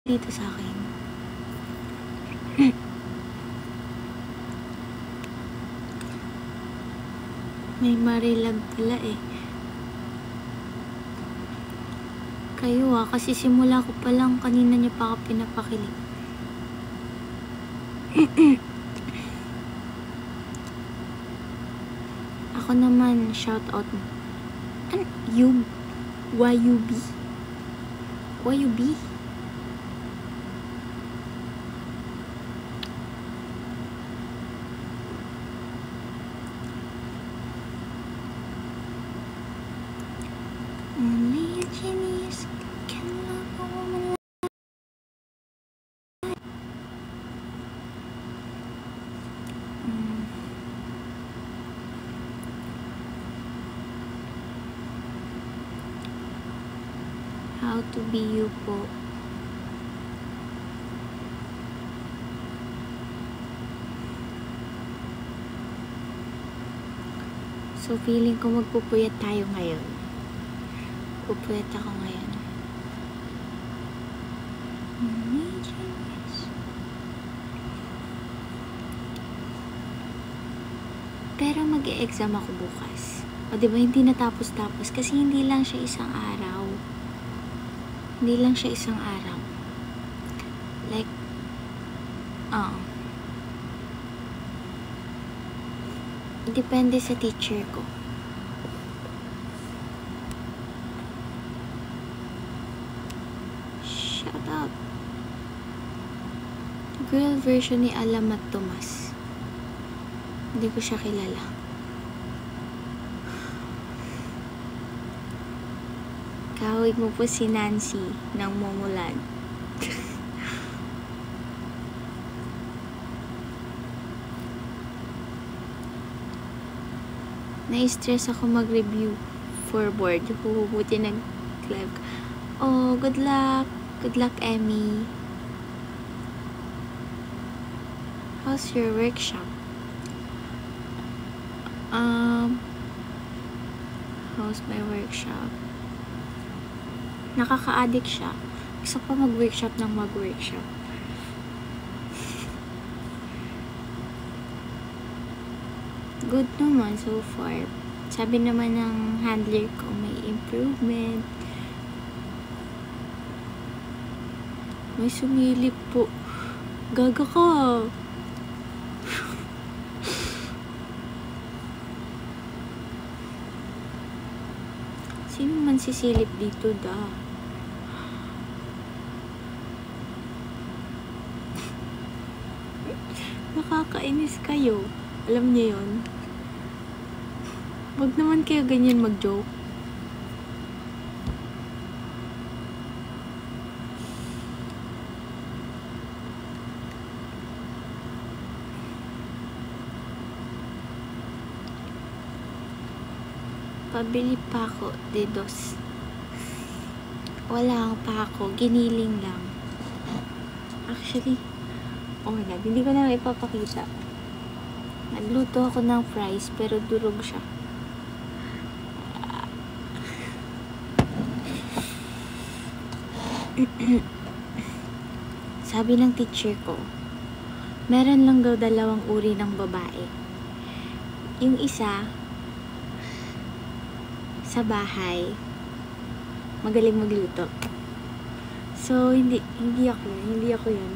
dito sa akin. May marilag pala eh. Kayo kasi simula ko pa lang kanina niya pa ako pinapakilig. Ako naman, shout out mo. YUB? YUB? Only a genius can love a woman like How to be you po. So feeling ko magpupuyat tayo ngayon. Pupuyat ako ngayon. Pero mag-e-exam ako bukas. O diba hindi natapos-tapos kasi hindi lang siya isang araw. Hindi lang siya isang araw. Like, depende sa teacher ko. Shout out. Girl version ni Alamat Tomas. Hindi ko siya kilala. Kawig mo po si Nancy ng Momulan. Na-stress ako mag-review for board. Buti nag-live. Oh, good luck. Good luck, Emmy. How's your workshop? How's my workshop? Nakaka-addict siya. Gusto pa mag-workshop ng mag-workshop. Good naman so far. Sabi naman ng handler ko, may improvement. May sumilip po. Gaga ka. Sino man sisilip dito da? Nakakainis kayo. Alam niyo yun? Wag naman kayo ganyan mag-joke. Pabili pa ako, dedos. Wala pa ako, giniling lang. Actually, oh my god, hindi ko na ipapakita. Nagluto ako ng fries, pero durog siya. Sabi ng teacher ko, meron lang daw 2 uri ng babae. Yung isa, sa bahay, magaling magluto. So, hindi ako yun.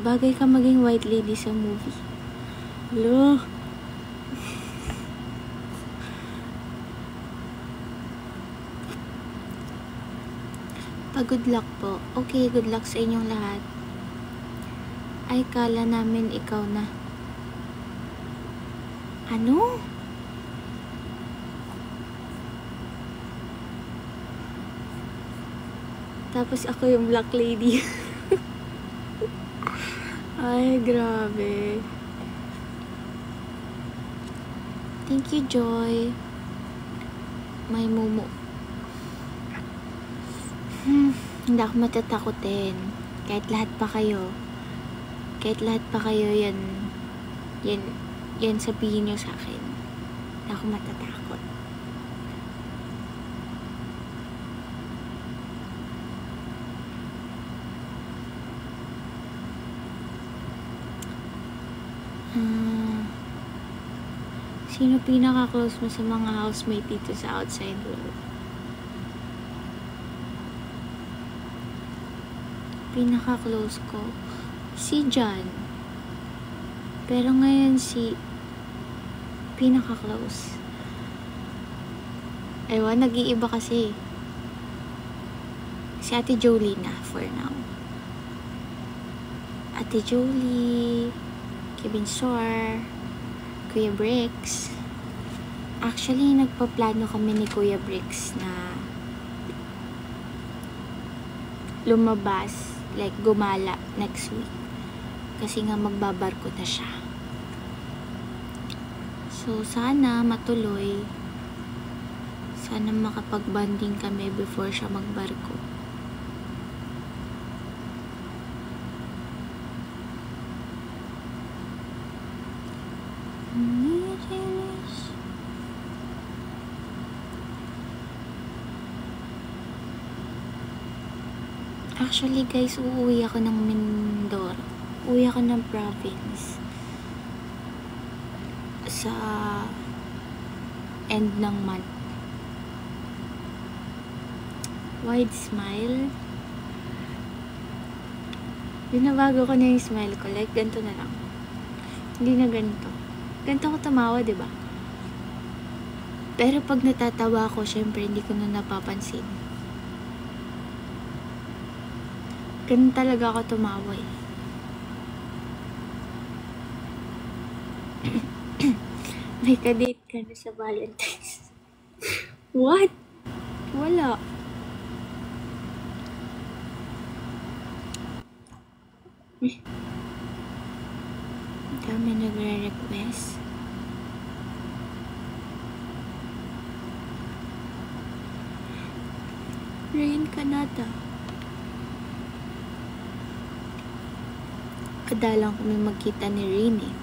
Bagay ka maging white lady sa movie. Hello? Good luck po. Okay, good luck sa inyong lahat. Ay, kala namin ikaw na. Ano? Tapos ako yung black lady. Ay, grabe. Thank you, Joy. May mumu. Hindi ako matatakotin. Kahit lahat pa kayo. Yan sabihin nyo sa akin. Ako matatakot. Sino pinaka-close mo sa mga housemate dito sa outside world? Pinaka-close ko, si John. Pero ngayon si pinaka-close. Ewan, nag-iiba kasi. Si Ate Jolie na for now. Ate Jolie, Kevin Soar, Kuya Bricks. Actually, nagpaplano kami ni Kuya Bricks na lumabas, like gumala next week. Kasi nga magbabarko na siya. So, sana matuloy. Sana makapag-bonding kami before siya magbarko. Actually guys, uuwi ako ng Mindoro. Uuwi ako ng province. Sa end ng month. Wide smile. Binabago ko na yung smile ko. Like, ganito na lang. Hindi na ganito. Ganito ko tumawa, diba? Pero pag natatawa ako, syempre hindi ko na napapansin. Ganun talaga ako tumawa eh. May kadate ka na sa Valentine's. What? Wala. Dami nagre-request. Rain Canada. Kadalang kami magkita ni Rain eh.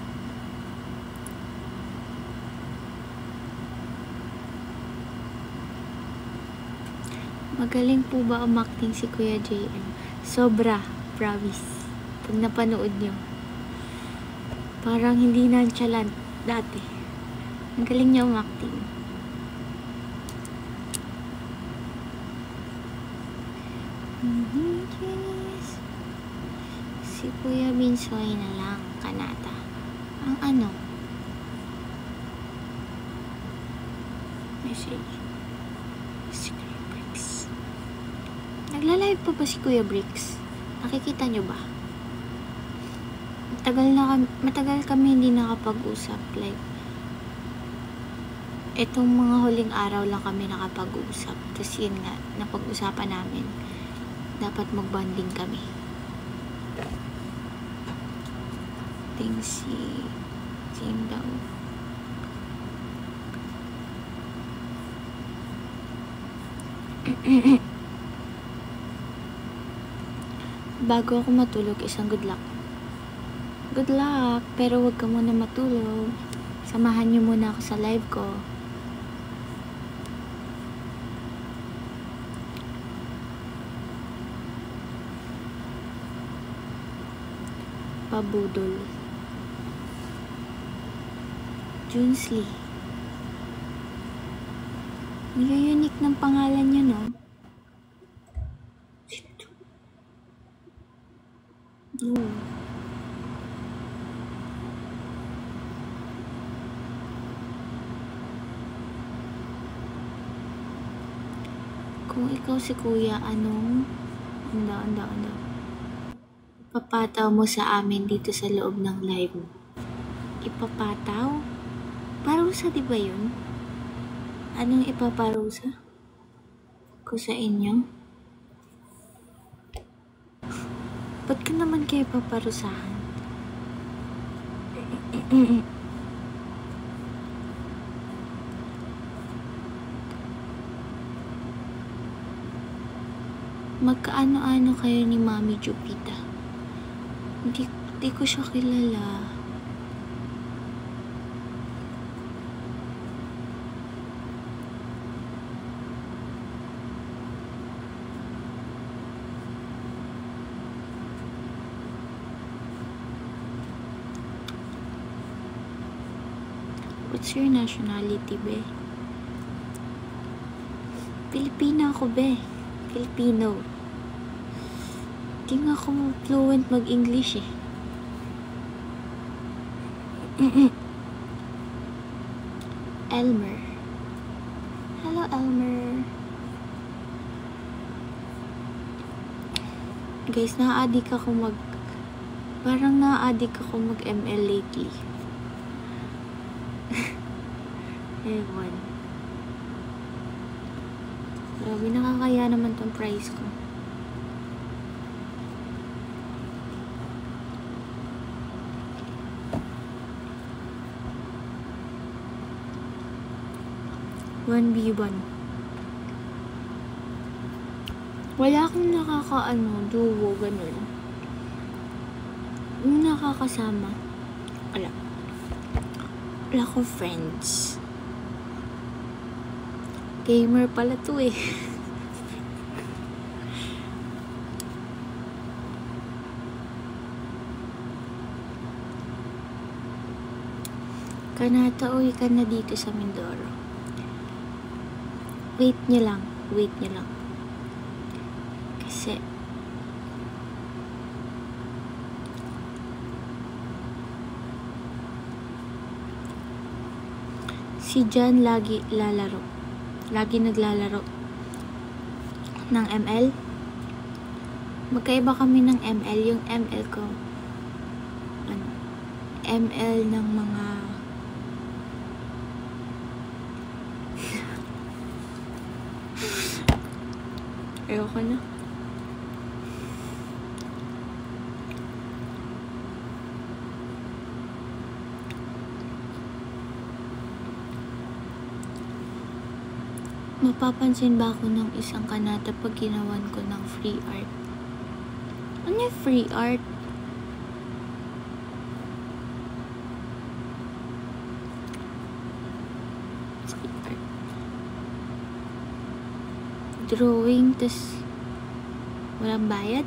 Magaling po ba umakting si Kuya JM? Sobra, promise. Pag napanood nyo, parang hindi nonchalant dati. Ang galing niya umakting. Si Kuya Binsoy na lang, Kanata. Ang ano? Message. Si Kuya Bricks. Nagla-live pa ba si Kuya Bricks? Nakikita nyo ba? Matagal kami hindi nakapag-usap. Like, etong mga huling araw lang kami nakapag-usap. Tapos yun nga, napag-usapan namin. Dapat mag-bonding kami. Si Jane daw. Bago ako matulog, isang good luck. Good luck, pero wag ka muna matulog. Samahan niyo muna ako sa live ko. Pabudol. Junsley. Hindi unique ng pangalan niya, no? Oh. Kung ikaw si Kuya, anong anda. Ipapataw mo sa amin dito sa loob ng live mo. Ipapataw? Parusa, di ba yun? Anong ipaparusa ko sa inyo? Ba't ka naman kayo paparusahan? Magkaano-ano kayo ni Mami Jupita? Hindi ko siya kilala. What's your nationality, be? Pilipina ako, be. Filipino. Di nga ako fluent mag-English eh. Elmer. Hello, Elmer. Guys, na-addict ako parang na-addict ako mag-ML lately. Ewan. Grabe, nakakaya naman tong price ko. $1v1. Wala akong duo, ganun. Yung nakakasama. Wala ko friends. Gamer pala to eh. Kanata, uwi ka na dito sa Mindoro. Wait nyo lang. Kasi si Jan lagi naglalaro ng ML. Magkaiba kami ng ML. Yung ML ko ML ng mga ayoko na. Mapapansin ba ako ng isang kanata pag ginawan ko ng free art? Ano yung free art? Drawing, tas walang bayad.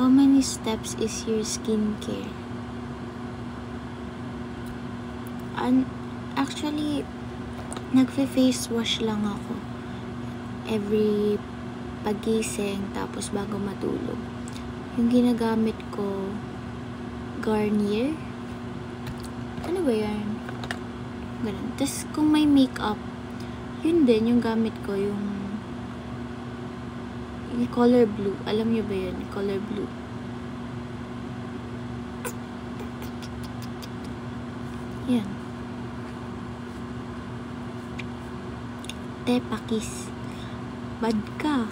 How many steps is your skincare? Actually, nagfe-face wash lang ako every pagising, tapos bago matulog. Yung ginagamit ko, Garnier. Ano ba yan? Ganun. Tapos kung may makeup, yun din yung gamit ko, yung color blue. Alam niyo ba yun? Color blue. Yan. Tepakis. Bad ka.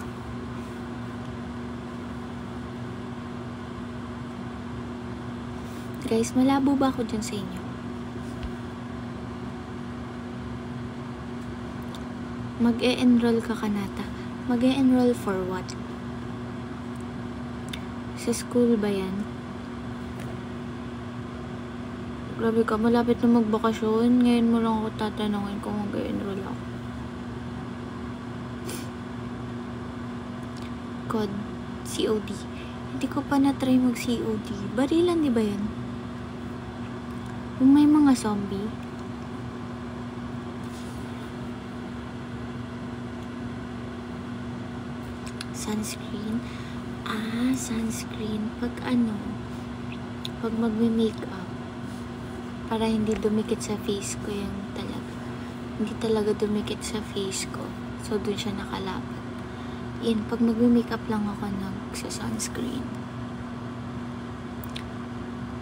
Guys, malabo ba ako dyan sa inyo? Mag-e-enroll ka, kanata. Mag-e-enroll for what? Sa school ba yan? Grabe ka, malapit na magbakasyon. Ngayon mo lang ako tatanungin kung mag-e-enroll ako. COD. Hindi ko pa na-try mag-COD. Barilan, di ba yan? Kung may mga zombie. Sunscreen. Sunscreen. Pag magme-makeup, para hindi dumikit sa face ko yung talaga. Hindi talaga dumikit sa face ko. So, dun siya nakalapat. Yan, pag magme-makeup lang ako nagsa-sunscreen.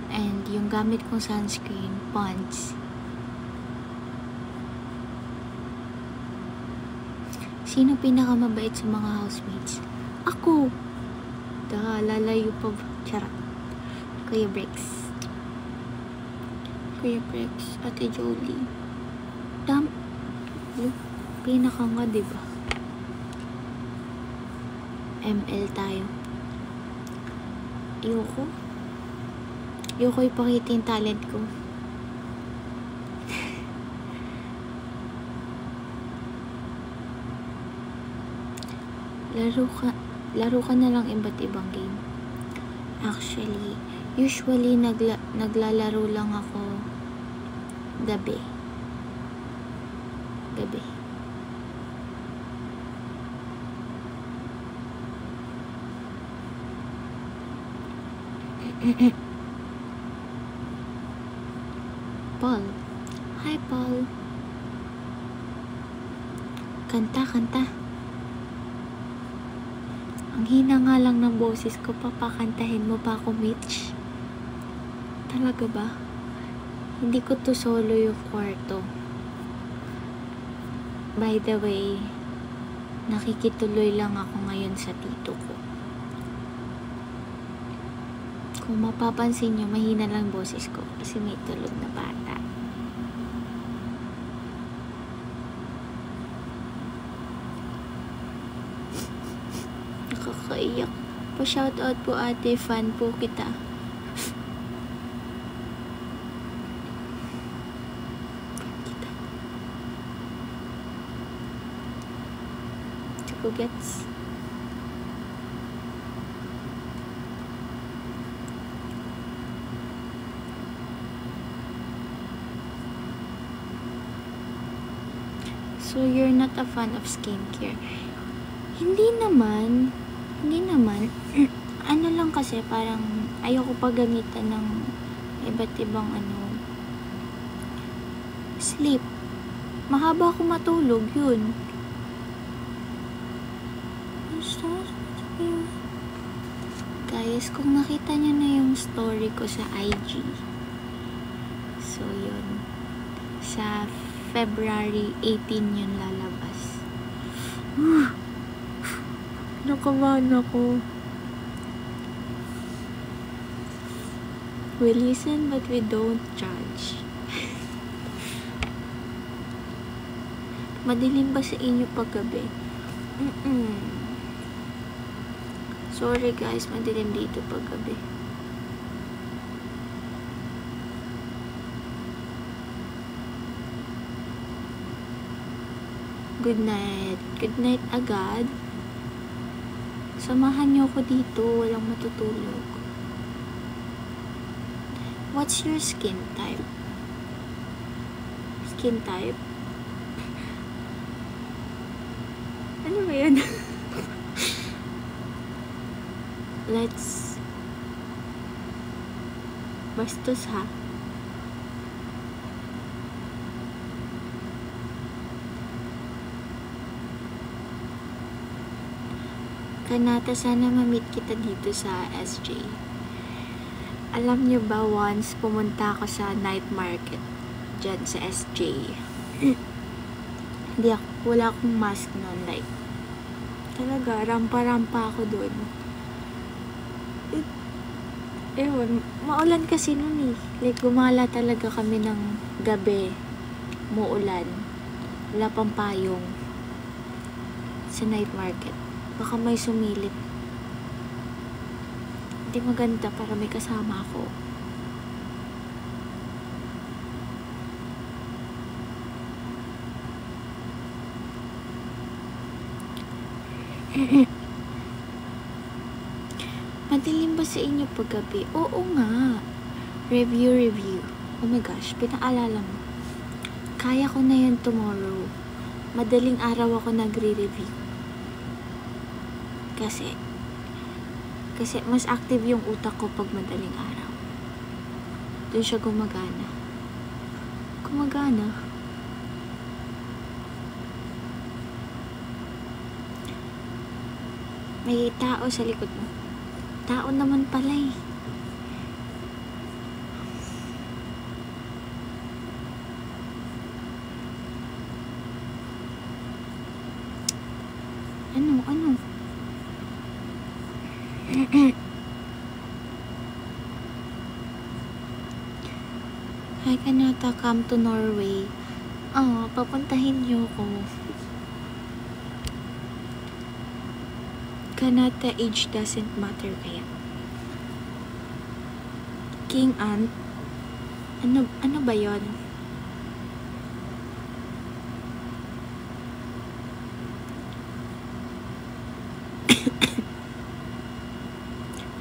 And yung gamit kong sunscreen, Pond's. Sino pinakamabait sa mga housemates? Ako! Lalayo pa. Charot. Kuya Brex. Ate Jolie. Pinaka nga, diba? ML tayo. Ayoko ipakita yung talent ko. laro ka na lang iba't ibang game. Actually, usually naglalaro lang ako gabi. Paul. Hi, Paul. Kanta. Ang hina nga lang ng boses ko, papakantahin mo pa ako, Mitch? Talaga ba? Hindi ko to solo yung kwarto. By the way, nakikituloy lang ako ngayon sa tito ko. Kung mapapansin nyo, mahina lang boses ko kasi may tulog na bata. Nakakaiyak. Pa-shoutout po ate, fan po kita. Gets. So you're not a fan of skincare? Hindi naman. Ano lang kasi parang ayoko paggamitan ng iba't ibang sleep. Mahaba ako matulog, yun. Guys, kung nakita nyo na yung story ko sa IG, so yun, sa February 18 yun lalabas. Nakabahan ako. We listen but we don't judge. Madilim ba sa inyo paggabi? Sorry guys, madilim dito paggabi. Good night. Good night agad. Samahan niyo ako dito, walang matutulog. What's your skin type? Skin type? Ano ba yan? Let's bastos ha. Kanata, sana ma-meet kita dito sa SJ. Alam niyo ba, once pumunta ako sa night market dyan sa SJ. Wala akong mask noon, like talaga, rampa-rampa ako doon. Ewan, maulan kasi nun eh. Like, gumala talaga kami ng gabi. Muulan. Wala pang payong. Sa night market. Baka may sumilip. Hindi maganda para may kasama ako. Madilim ba sa inyo paggabi? Oo nga. Review. Oh my gosh, pinaalala mo. Kaya ko na yan tomorrow. Madaling araw ako nagre-review. Kasi mas active yung utak ko pag madaling araw. Doon siya gumagana. May tao sa likod mo. Tao naman pala eh. Ano? Hi Kanata, come to Norway. Papuntahin niyo ko. Kanata, age doesn't matter kaya. King Ant? Ano ba yon?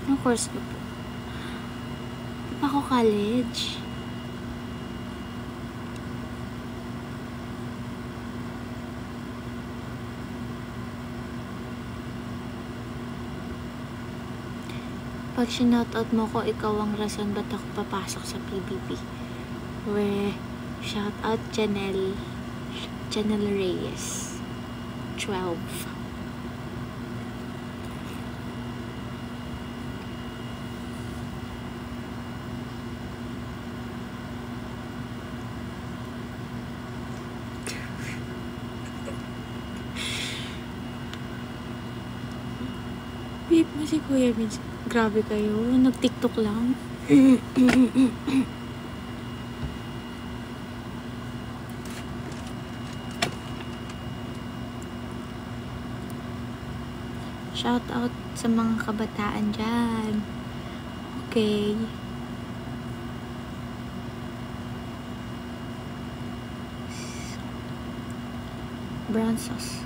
Anong course ko po? Ako college. Pag sinoutout mo ko, ikaw ang rason ba't ako papasok sa PBB. Shout out Janelle Reyes 12. Wait mo si Kuya Vince. Grabe kayo. Nag-TikTok lang. Shout out sa mga kabataan dyan. Okay. Brown sauce.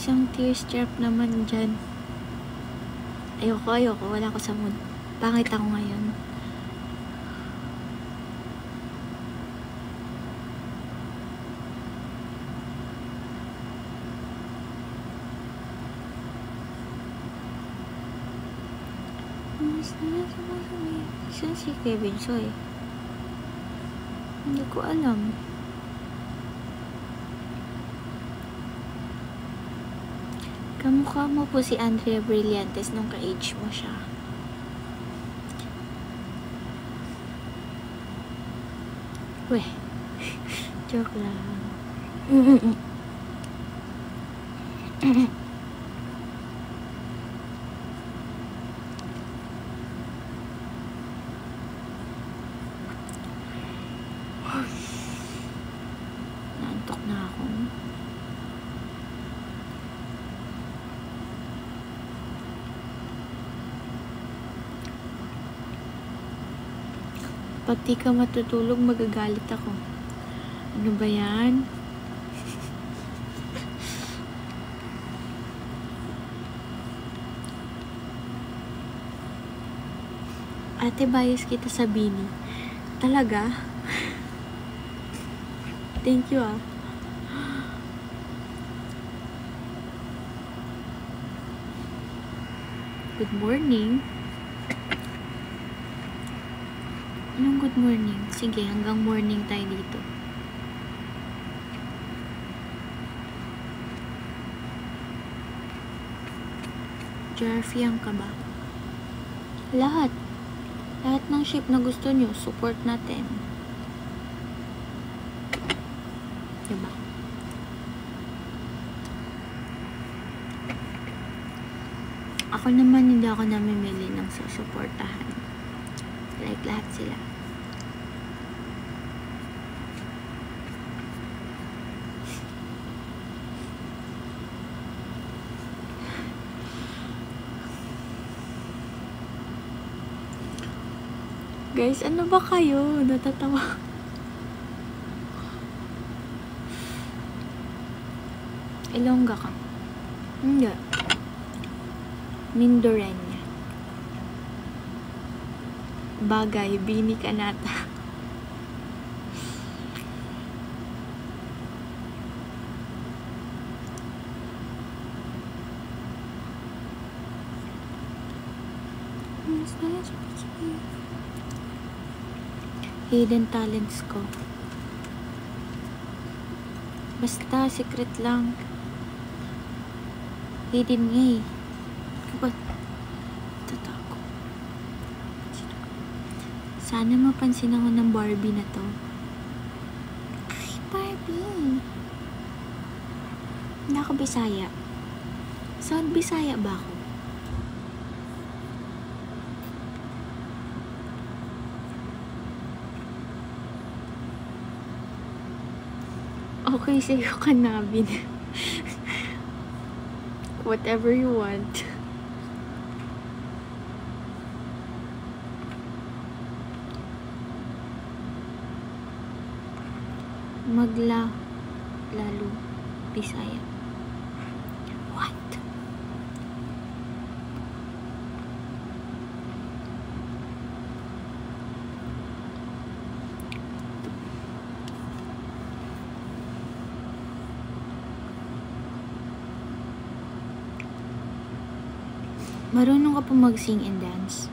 Isang tearstrap naman dyan. Ayoko. Wala ko sa mood. Pangit ako ngayon. Saan si Kevin Soy? Hindi ko alam. Kamukha mo po si Andrea Brillantes nung ka-age mo siya. Weh. Joke lang. Naantok na ako. Pag di ka matutulog, magagalit ako. Ano ba yan? Ate, bias kita sa Bini. Talaga? Thank you ah. Good morning. Anong good morning? Sige, hanggang morning tayo dito. Jarfian ka ba? Lahat ng shape na gusto nyo, support natin. Diba? Ako naman, hindi ako namimili ng susuportahan. Like lahat sila. Guys, ano ba kayo? Natatawa. Ilongga ka? Hindi. Mindorenya. Bagay, Bini ka nata. Hidden talents ko. Basta, secret lang. Hidden nga eh. Ba't? Totoo. Sana mapansin ako ng Barbie na to. Ay, Barbie! Hindi ako Bisaya. Sound Bisaya ba ako? Okay, sa'yo ka nabin. Whatever you want. Lalo Bisaya. What? Marunong ka pa mag-sing and dance?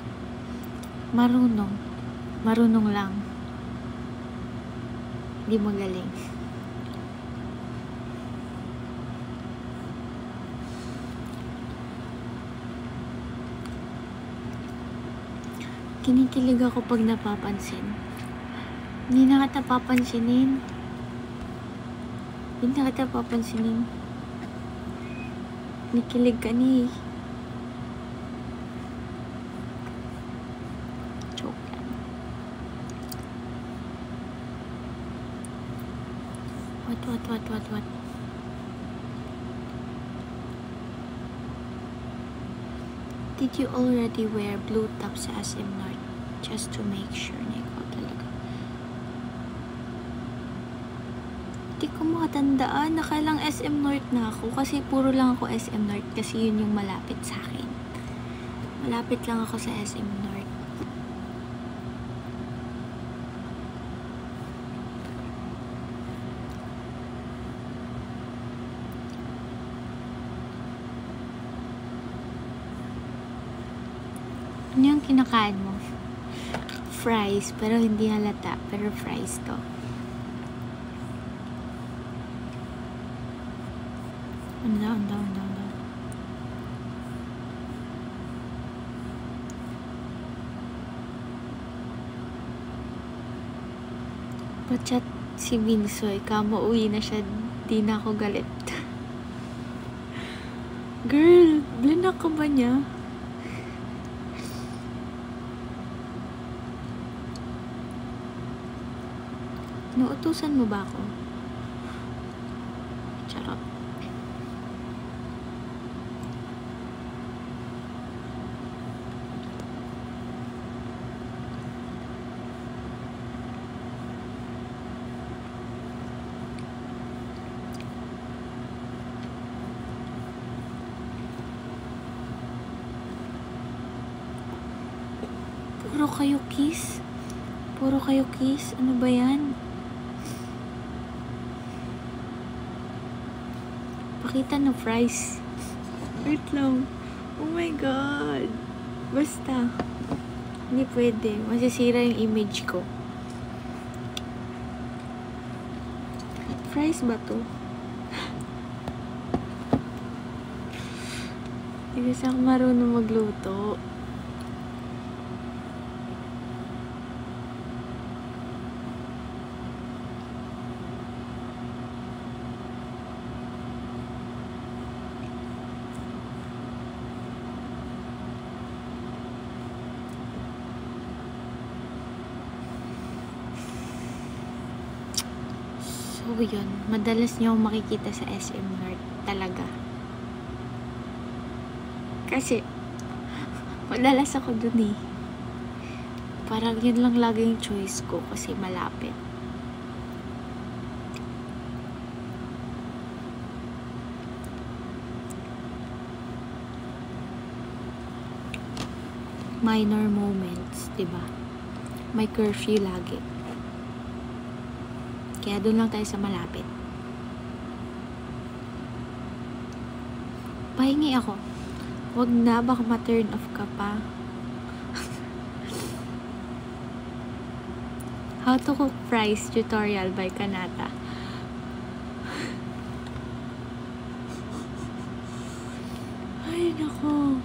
Marunong. Marunong lang. Di magaling. Kinikilig ako pag napapansin. Hindi na kita papansinin. Hindi na kita papansinin. Kinikilig ka ni. Joke lang. What? Did you already wear blue top sa SM North? Just to make sure na ikaw talaga. Di ko makatandaan. Nakailang SM North na ako. Kasi puro lang ako SM North. Kasi yun yung malapit sa akin. Malapit lang ako sa SM North. Ano yung kinakain mo? Fries, pero hindi halata. Pero fries to. Ano. Pachat si Binsoy. Uwi na siya. Di na ako galit. Girl, blinak ka ba niya? Nautusan mo ba ako? Charot. Puro kayo kiss? Puro kayo kiss? Ano ba yan? Pakita na fries. Wait lang. Oh my God. Basta. Hindi pwede. Masisira yung image ko. Fries ba to? Hindi kasi ako marunong magluto. So, yun. Madalas niyo akong makikita sa SM North. Talaga. Kasi, madalas ako dun eh. Parang yun lang lagi yung choice ko kasi malapit. Minor moments, diba? May curfew lagi. Kaya doon lang tayo sa malapit. Pahingi ako. Wag na, baka ma-turn off ka pa. How to cook fries tutorial by Kanata. Ay, nako.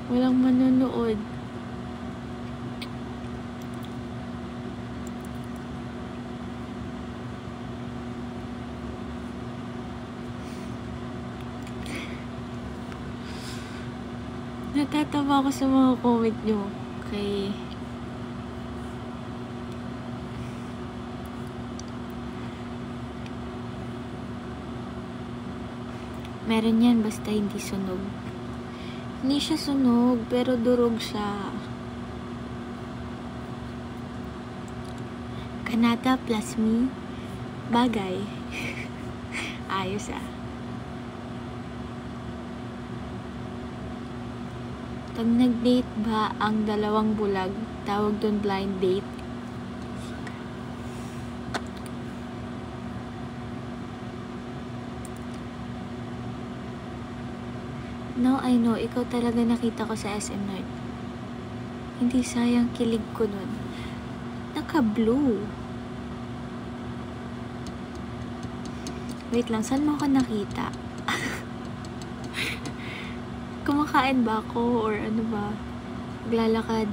Walang manonood. Natatawa ako sa mga comment nyo. Okay. Meron yan basta hindi sunog. Hindi siya sunog, pero durog siya. Kanata plus me. Bagay. Ayos ah. Pag nag-date ba ang dalawang bulag, tawag doon blind date? No, I know. Ikaw talaga nakita ko sa SM North. Hindi sayang kilig ko nun. Naka-blue. Wait lang, saan mo ako nakita? Kumakain ba ako or ano ba? Maglalakad.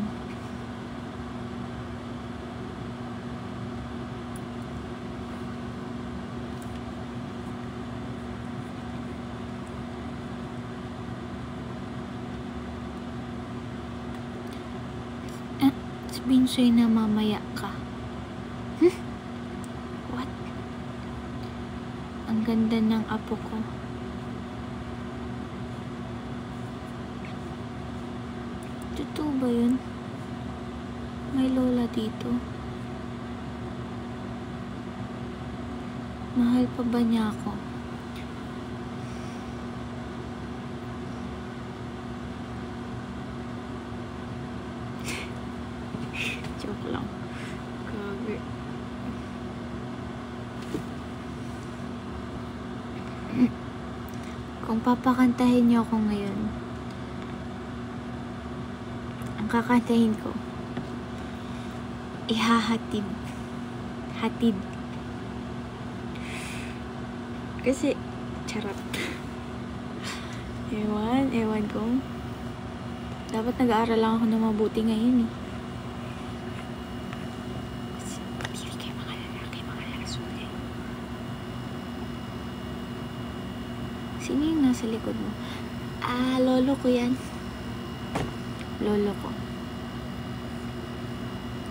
Sabihin sa'yo na mamaya ka. What? Ang ganda ng apo ko. Totoo ba yun? May lola dito. Mahal pa ba niya ako? Joke lang. Grabe. Kung papakantahin niyo ako ngayon, ang kakantahin ko, ihahatid. Hatid. Kasi, charot. Ewan ko. Dapat nag-aaral lang ako ng mabuti ngayon eh. Bibigay mga lalaki, mga lalaki. Sino yung nasa likod mo? Lolo ko yan. Lolo ko.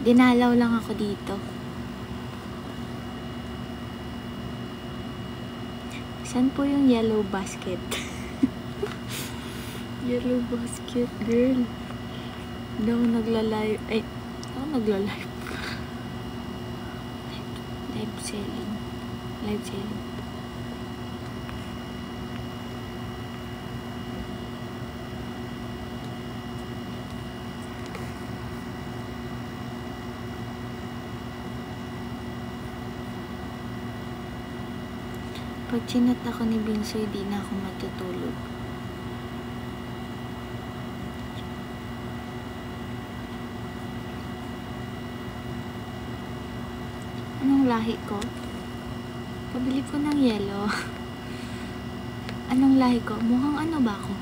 Dinalaw lang ako dito. Saan po yung yellow basket? Yellow basket, girl. Hindi ako naglalive. Ay, ako naglalive. Live selling. Live selling. Pag chinat ako ni Binsoy, di na ako matutulog. Anong lahi ko? Pabili ko ng yelo. Anong lahi ko? Mukhang ano ba ako?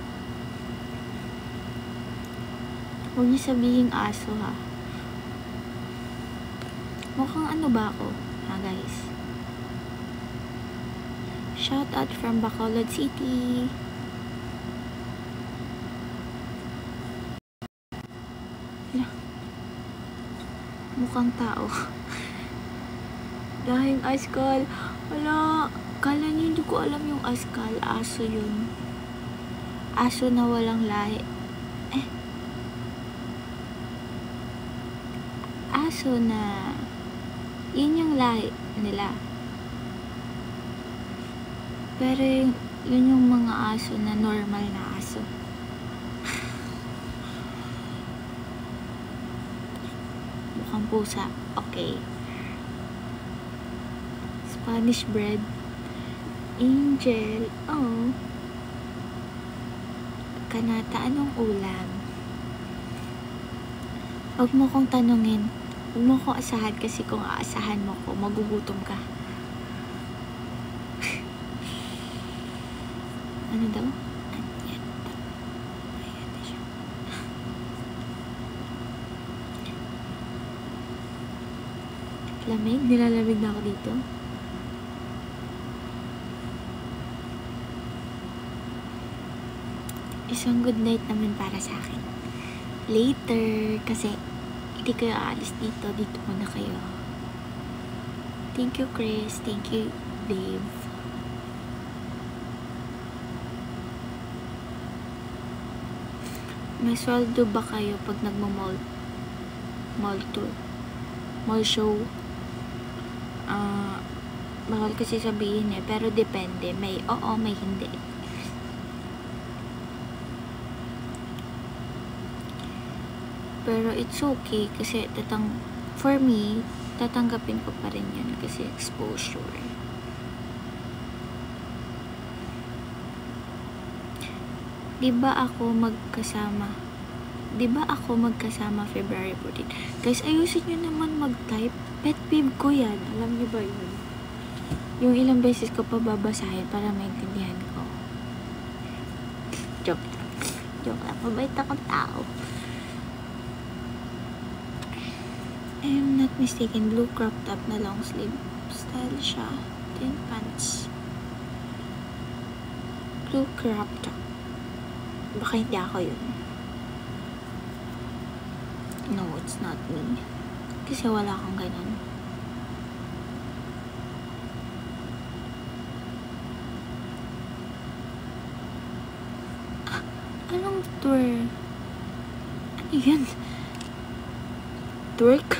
Huwag niyo sabihing aso ha. Mukhang ano ba ako? Ha guys? Shout out from Bacolod City. Mukhang tao. Dahil askal. Wala. Kala niyo hindi ko alam yung askal. Aso yun. Aso na walang lahi. Aso na yun yung lahi nila. Pero yun yung mga aso na normal na aso. Mukhang pusa. Okay. Spanish bread. Angel. Oh. Kanata, anong ulam? Huwag mo kong tanungin. Huwag mo kong asahan kasi kung aasahan mo ko, magugutom ka. Ano daw? Ayan na siya. Lamig? Nilalamig na ako dito. Isang good night naman para sa akin. Later, kasi hindi kayo aalis dito. Dito muna kayo. Thank you, Chris. Thank you, Dave. May sweldo ba kayo pag nagmo-mall? Mall tour? Mall show? Bawal kasi sabihin eh. Pero depende. May oo, may hindi. Pero it's okay kasi for me, tatanggapin ko pa rin yun kasi exposure. Di ba ako magkasama February 14? Guys, ayusin nyo naman mag-type. Pet peeve ko yan. Alam niyo ba yun? Yung ilang beses ko pa babasahin para maintindihan ko. Joke lang. Mabait akong tao. I am not mistaken, blue crop top na long sleeve style siya. Thin pants. Blue crop top. Baka hindi ako yun. No, it's not me. Kasi wala akong ganun. Anong twerk? Ano yan? Twerk?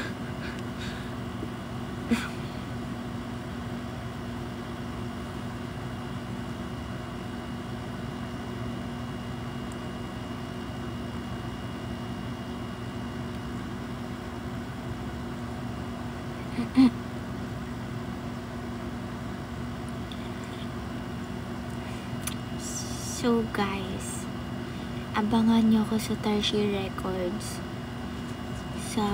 So guys, abangan nyo ako sa Tarshi Records sa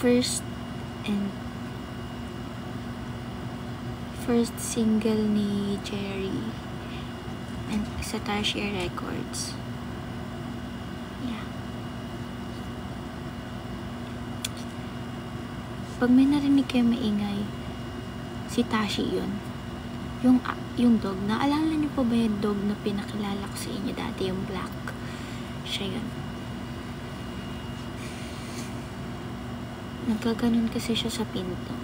first single ni Jerry and sa Tarshi Records. Yeah. Pag may narinig kayo maingay, si Tashi yun. Yung dog. Naalala niyo po ba yung dog na pinakilala ko sa inyo dati? Yung black. Siya yun. Nagkaganon kasi siya sa pinto.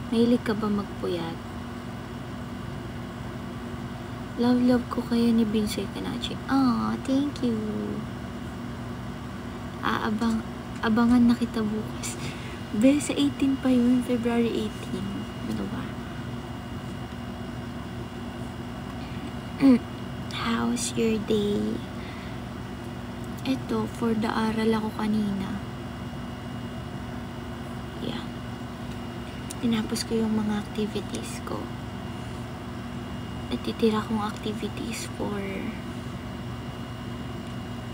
Mahilig ka ba magpuyat? Love ko kayo ni Binsoy Kanachi. Ah, thank you. Abangan na kita bukas. Be, sa 18 pa yun. February 18. Ano ba? How's your day? Eto, for the aral ako kanina. Yeah. Tinapos ko yung mga activities ko. Natitira kong activities for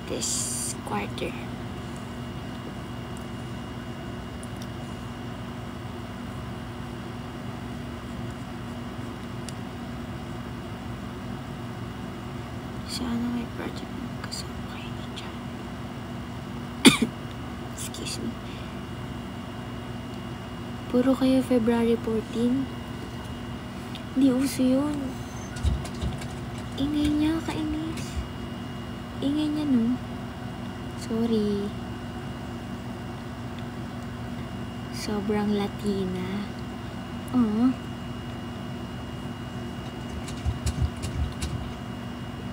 this quarter. Sana may project mo kasama kayo na dyan. Excuse me. Puro kayo February 14. Hindi uso yun. Ingay niya, kainis. Ingay niya, no? Sorry. Sobrang Latina.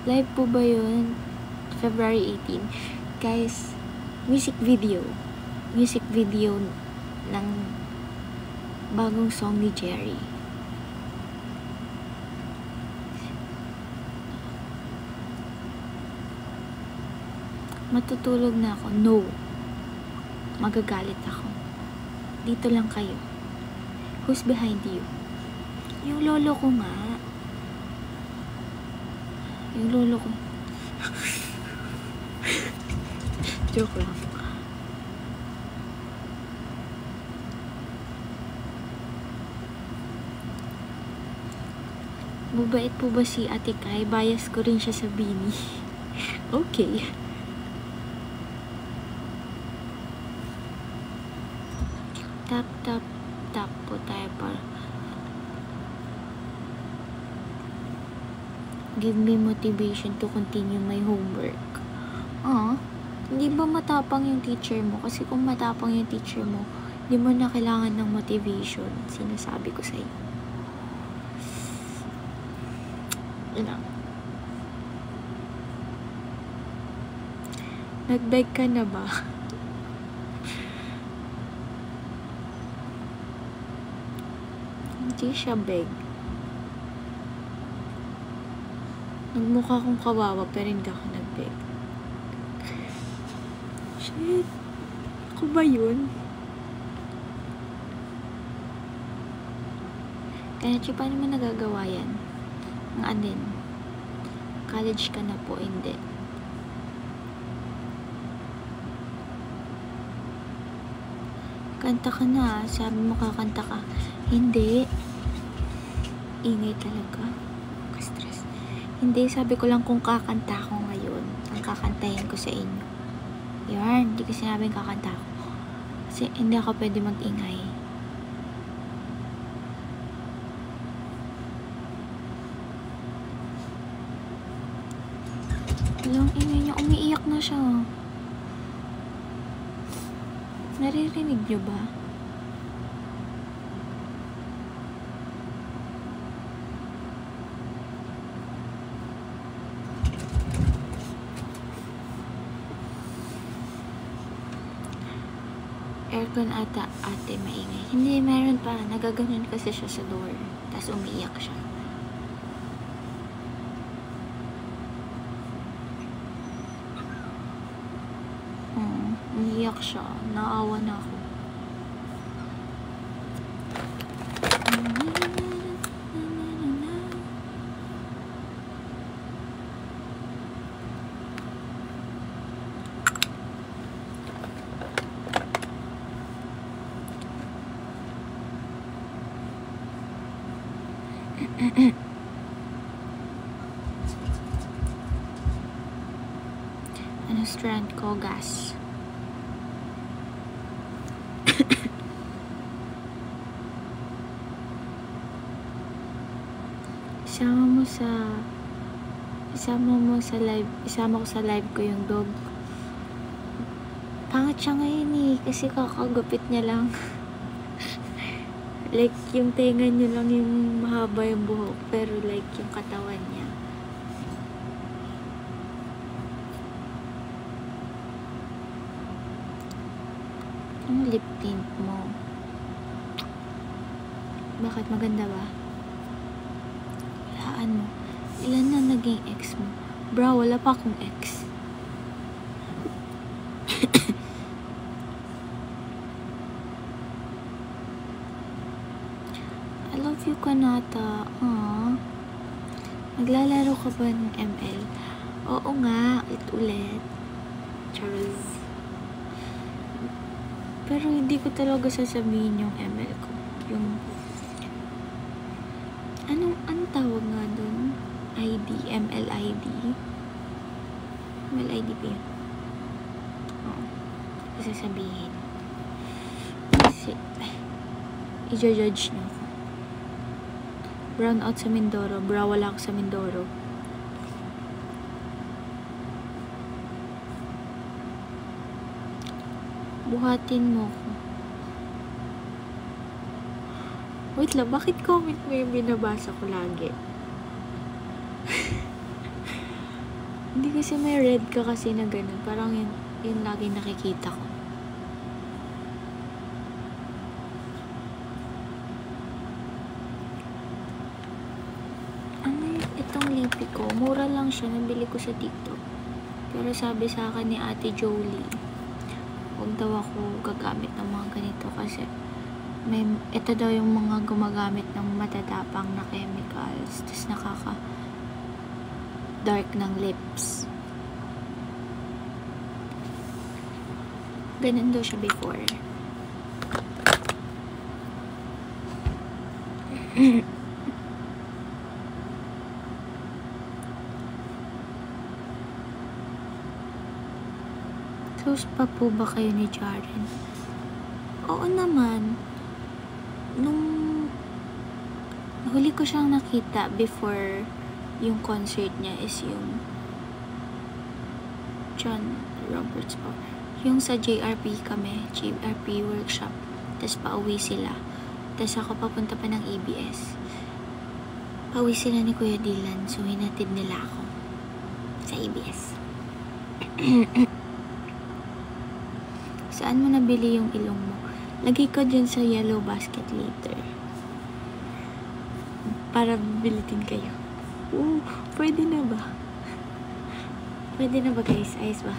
Live po ba yun? February 18. Guys, music video ng bagong song ni Jerry. Matutulog na ako. No. Magagalit ako. Dito lang kayo. Who's behind you? Yung lolo ko nga. Yung lolo ko. Joke lang. Mabait po ba si Ate Kai? Bias ko rin siya sa Bini. Okay. Tap po tayo para give me motivation to continue my homework. Hindi ba matapang yung teacher mo? Kasi kung matapang yung teacher mo, hindi mo na kailangan ng motivation. Sinasabi ko sa'yo. Ilang. Nag-beg ka na ba? Hindi siya beg. Nagmukha akong kawawa pero hindi ako nag-beg. Shit. Ako ba yun? Kaya paano mo nagagawa yan? Ang anin? College ka na po, hindi. Kanta ka na, sabi mo kakanta ka. Hindi. Ingay talaga. Ka-stress. Hindi, sabi ko lang kung kakanta ko ngayon, ang kakantahin ko sa inyo. Yarn, hindi ko sinabing kakanta ko. Kasi hindi ako pwede mag-ingay. Walang ingay niya, umiiyak na siya. Naririnig niyo ba? Aircon ata, ate, maingay. Hindi, meron pa. Nagaganon kasi siya sa door. Tapos umiiyak siya. Umiiyak siya. Naawa na ako. Ano strand ko? Gas. Isama ko sa live ko yung dog. Pangat siya ngayon eh, kasi kakagupit niya lang. Like, yung tenga niya lang yung mahaba yung buhok, pero like, yung katawan niya. Ang lip tint mo. Bakit? Maganda ba? Haan mo. Ilan na naging ex mo? Bro, wala pa akong ex. I love you, Kanata. Aww. Naglalaro ka ba ng ML? Oo nga, ulit. Charles. Pero hindi ko talaga sasabihin yung ML ko. Yung anong tawag nga dun? ID, ML ID. ML ID ba yun? Oo. Sasabihin. Kasi, i-judge na ako. Brown out sa Mindoro. Bro, wala ako sa Mindoro. Buhatin mo ko. Wait lang, bakit comment mo yung binabasa ko lagi? Hindi kasi may red ka kasi na ganun. Parang yun lagi nakikita ko. Itong lipi ko, mura lang siya, nabili ko sa TikTok. Pero sabi sa akin ni Ate Jolie, huwag daw ako gagamit ng mga ganito kasi ito daw yung mga gumagamit ng matatapang na chemicals, tapos nakaka dark ng lips. Ganun daw siya before. Close pa po ba kayo ni Jaren? Oo naman. Nung huli ko siyang nakita before yung concert niya is yung John Roberts po. Yung sa JRP kami, JRP workshop. Tapos pauwi sila. Tapos ako papunta pa ng ABS. Pauwi sila ni Kuya Dylan. So hinatid nila ako sa ABS. Saan mo nabili yung ilong mo? Lagay ko dyan sa yellow basket later. Para bilitin kayo. Pwede na ba? Pwede na ba guys? Ayos ba?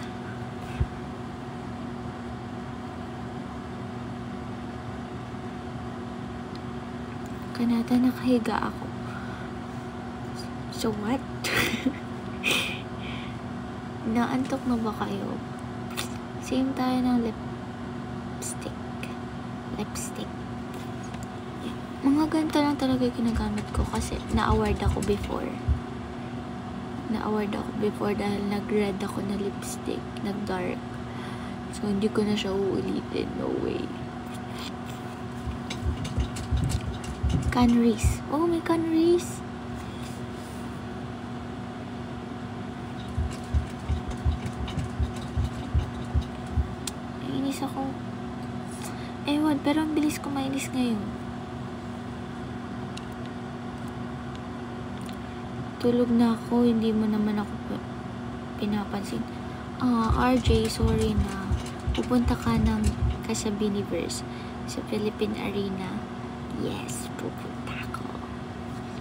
Kanata nakahiga ako. So what? Naantok na ba kayo? Same tayo ng lipstick. Mga ganito lang talaga ginagamit ko kasi na-award ako before. Dahil nag-red ako na lipstick, nag-dark. So, hindi ko na siya uulitin. No way. Canries. Oh, may canries. Nainis ako. Ewan, pero ang bilis ko mainis ngayon. Tulog na ako, hindi mo naman ako pinapansin. RJ, sorry na. Pupunta ka sa Biniverse sa Philippine Arena. Yes, pupunta ako.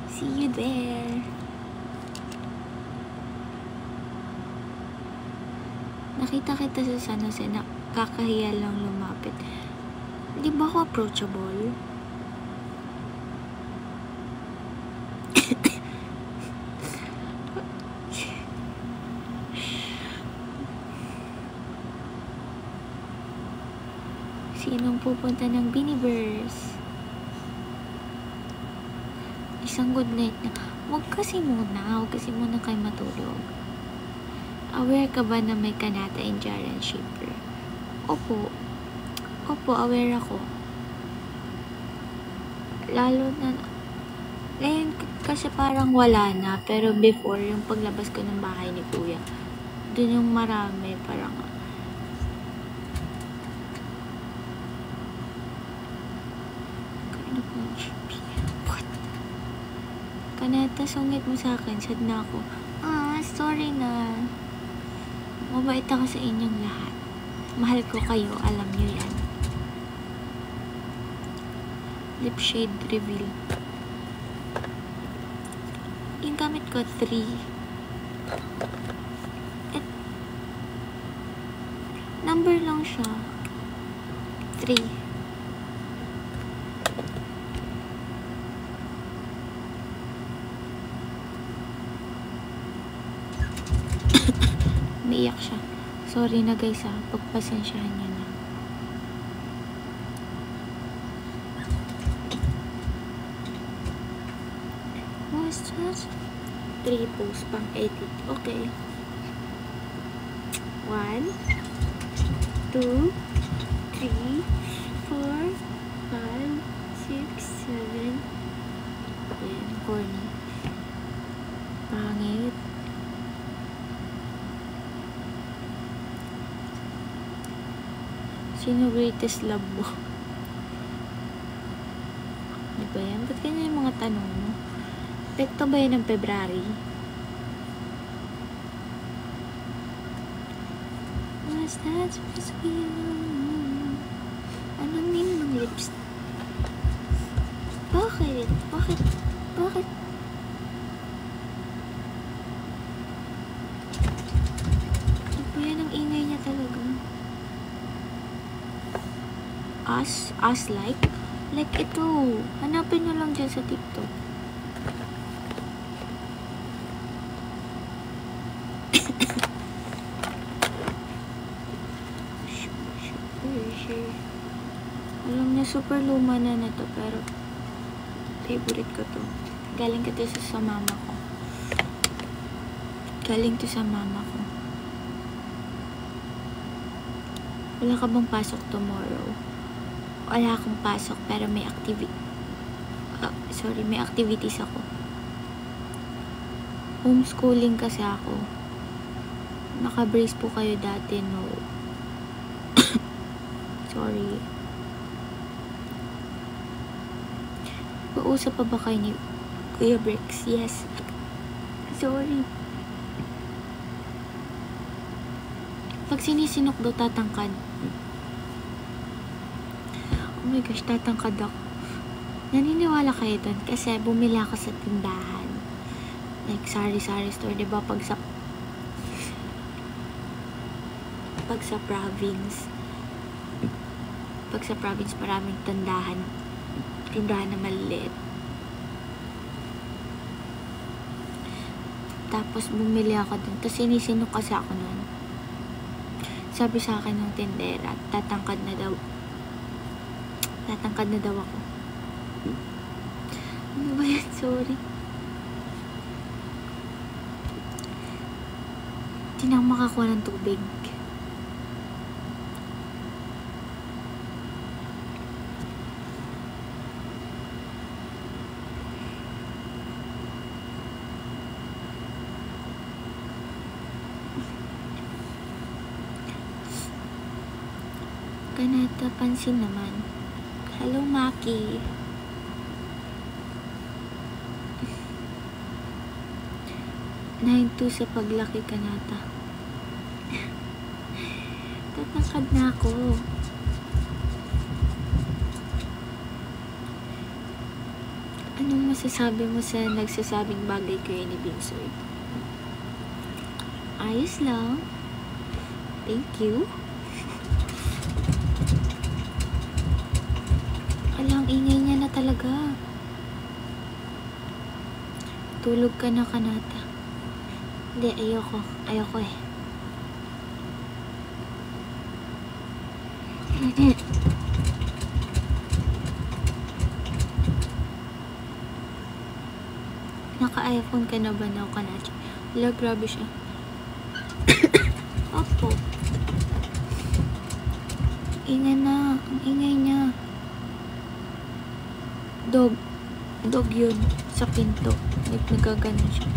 See you there. Nakita kita sa San Jose, nakakahiya lang lumapit. Di ba ako approachable? Sinong pupunta ng Biniverse? Isang good night na. Huwag kasi muna kayo matulog. Aware ka ba na may Kanata and Jaren shipper? Opo, aware ako. Lalo na ngayon kasi parang wala na, pero before yung paglabas ko ng bahay ni Kuya, dun yung marami, parang Kanata, sungit mo sa akin. Sad na ako. Sorry na. Mabait ako sa inyong lahat. Mahal ko kayo. Alam nyo yan. Lip shade reveal. Yung gamit ko, 3. Number lang siya. 3. Umiiyak siya. Sorry na guys pagpasensyahan niya na. What's that? 3 posts pang edit. Okay. 1 2 3 4 5 6 7 Ayan, corny. Pangit. Sino greatest love mo? Di ba yan? Ba't ganyan yung mga tanong mo? Pekto ba yan ng February? What's that supposed to be? Anong name ng lips? Bakit? Di ba yan ang ingay niya talaga? Us like ito. Hanapin nyo lang dyan sa TikTok. Alam niya, super luma na to, pero favorite ko to. Galing ka to sa mama ko. Wala ka bang pasok tomorrow? Wala akong pasok, pero may activities ako. Homeschooling kasi ako. Naka-brace po kayo dati, no? Sorry. Pausap pa ba kayo ni Kuya Bricks? Yes. Sorry. Pag sinisinok daw tatangkad. Oh my gosh, tatangkad ako. Naniniwala kayo doon kasi bumili ako sa tindahan like sari-sari store, diba? Pag sa province, maraming tindahan na maliliit. Tapos bumili ako dun, tapos sinisinok kasi ako nun. Sabi sa akin ng tindera, tatangkad na daw ako. Ano ba yan? Sorry. Hindi na ako makakuha ng tubig. Kanata, pansin naman. Hello, Maki. Nahinto sa paglaki, Kanata. Tatangkad na ako. Anong masasabi mo sa nagsasabing bagay kayo ni Binsoy? Ayos lang. Thank you. Alang ingay niya na talaga. Tulog ka na, Kanata. Hindi, ayoko eh. Naka-iPhone ka na ba na, Kanata? Wala, grabe siya. Opo. Ingay na. Ang ingay niya. Dog yun. Sa pinto. Nagaganon siya.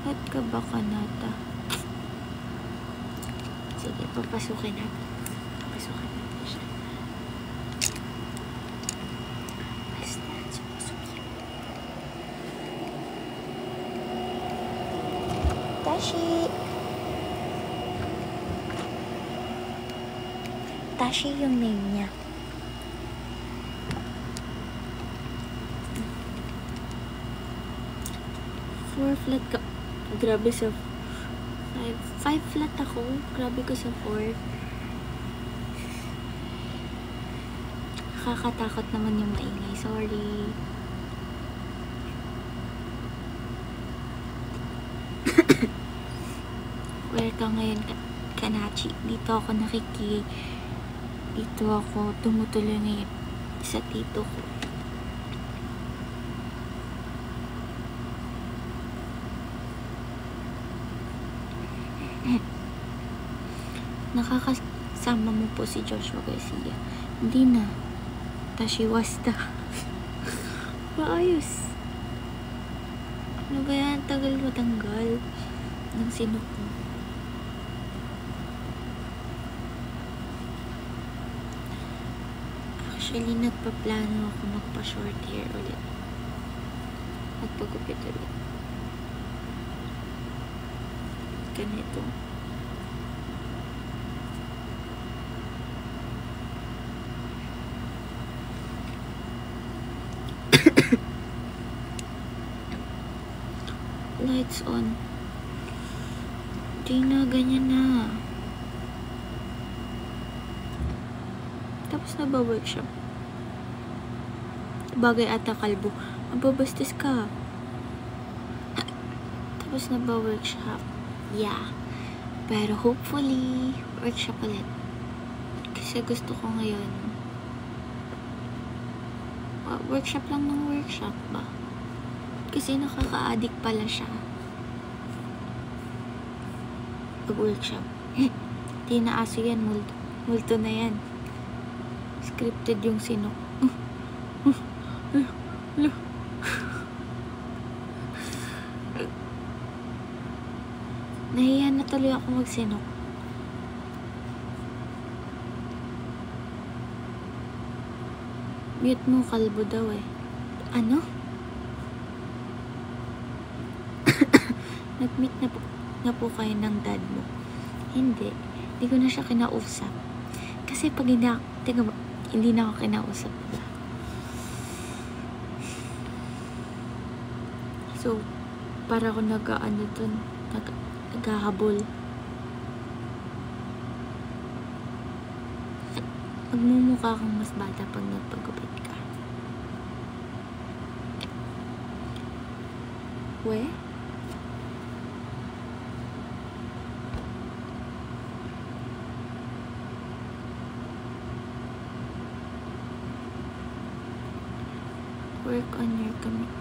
Ba't ka ba, Kanata? Sige, papasukin natin. Siya. Basta, papasukin. Tashi yung name niya. Four flat ka. Grabe sa 5 flat ako. Grabe ko sa 4. Nakakatakot naman yung maingay. Sorry. Where ka ngayon, Kanachi? Dito ako tumutuloy ngayon sa tito ko. Nakakasama mo po si Joshua Garcia. Hindi na. Tashi wasta. Maayos. Ano ba yan? Tagal matanggal ng sinok mo. Actually, nagpaplano ako magpa-short hair ulit. Magpagupit ulit. Ganito. Lights on. Di na, ganyan na. Tapos na ba workshop? Bagay ata kalbo. Mababastis ka. Tapos na ba workshop? Yeah. Pero hopefully, workshop ulit. Kasi gusto ko ngayon. Workshop lang ng workshop ba? Kasi nakaka-addict pala siya. Pag-workshop. Di na aso yan. Multo na yan. Scripted yung sinok. Nahiya na tuloy ako magsinok. Mute mo, kalbo daw eh. Ano? Nag-meet na po kayo ng dad mo. Hindi ko na siya kinausap. Kasi pag hindi na ako kinausap. So, para ako naghahabol. Magmumukha kang mas bata pag nagpagupit ka. We? Work on your commitment.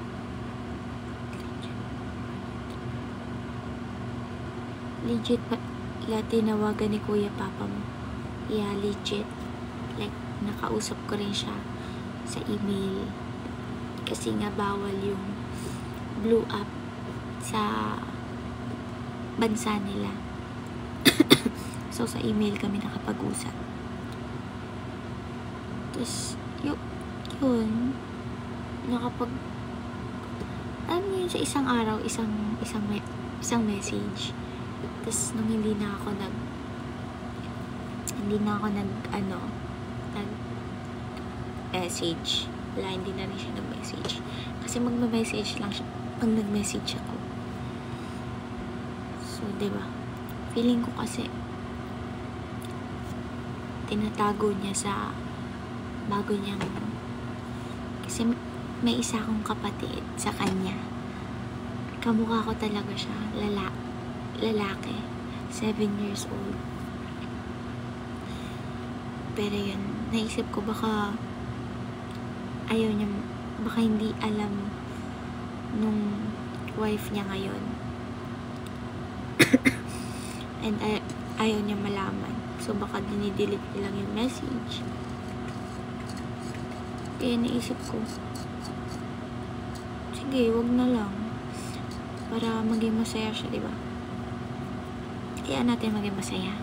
Legit pa tinawagan ni Kuya Papa mo. Yeah, legit. Like, nakausap ko rin siya sa email. Kasi nga bawal yung blew up sa bansa nila. So, sa email kami nakapag-usap. Tapos, yun, alam niyo yun, sa isang araw, isang message. Tapos, nung hindi na ako nag message. Wala, hindi na rin siya nag-message. Kasi magme-message lang siya pag nag-message ako. So, diba? Feeling ko kasi tinatago niya sa bago niyang, kasi may isa akong kapatid sa kanya. Kamukha ko talaga siya. Lalaki. 7 years old. Pero yun, naisip ko baka ayaw niya, baka hindi alam nung wife niya ngayon. And ayaw niya malaman. So baka dinidelete niya lang yung message. Kaya naisip ko, sige, wag na lang. Para maging masaya siya, diba? Kaya natin maging masaya.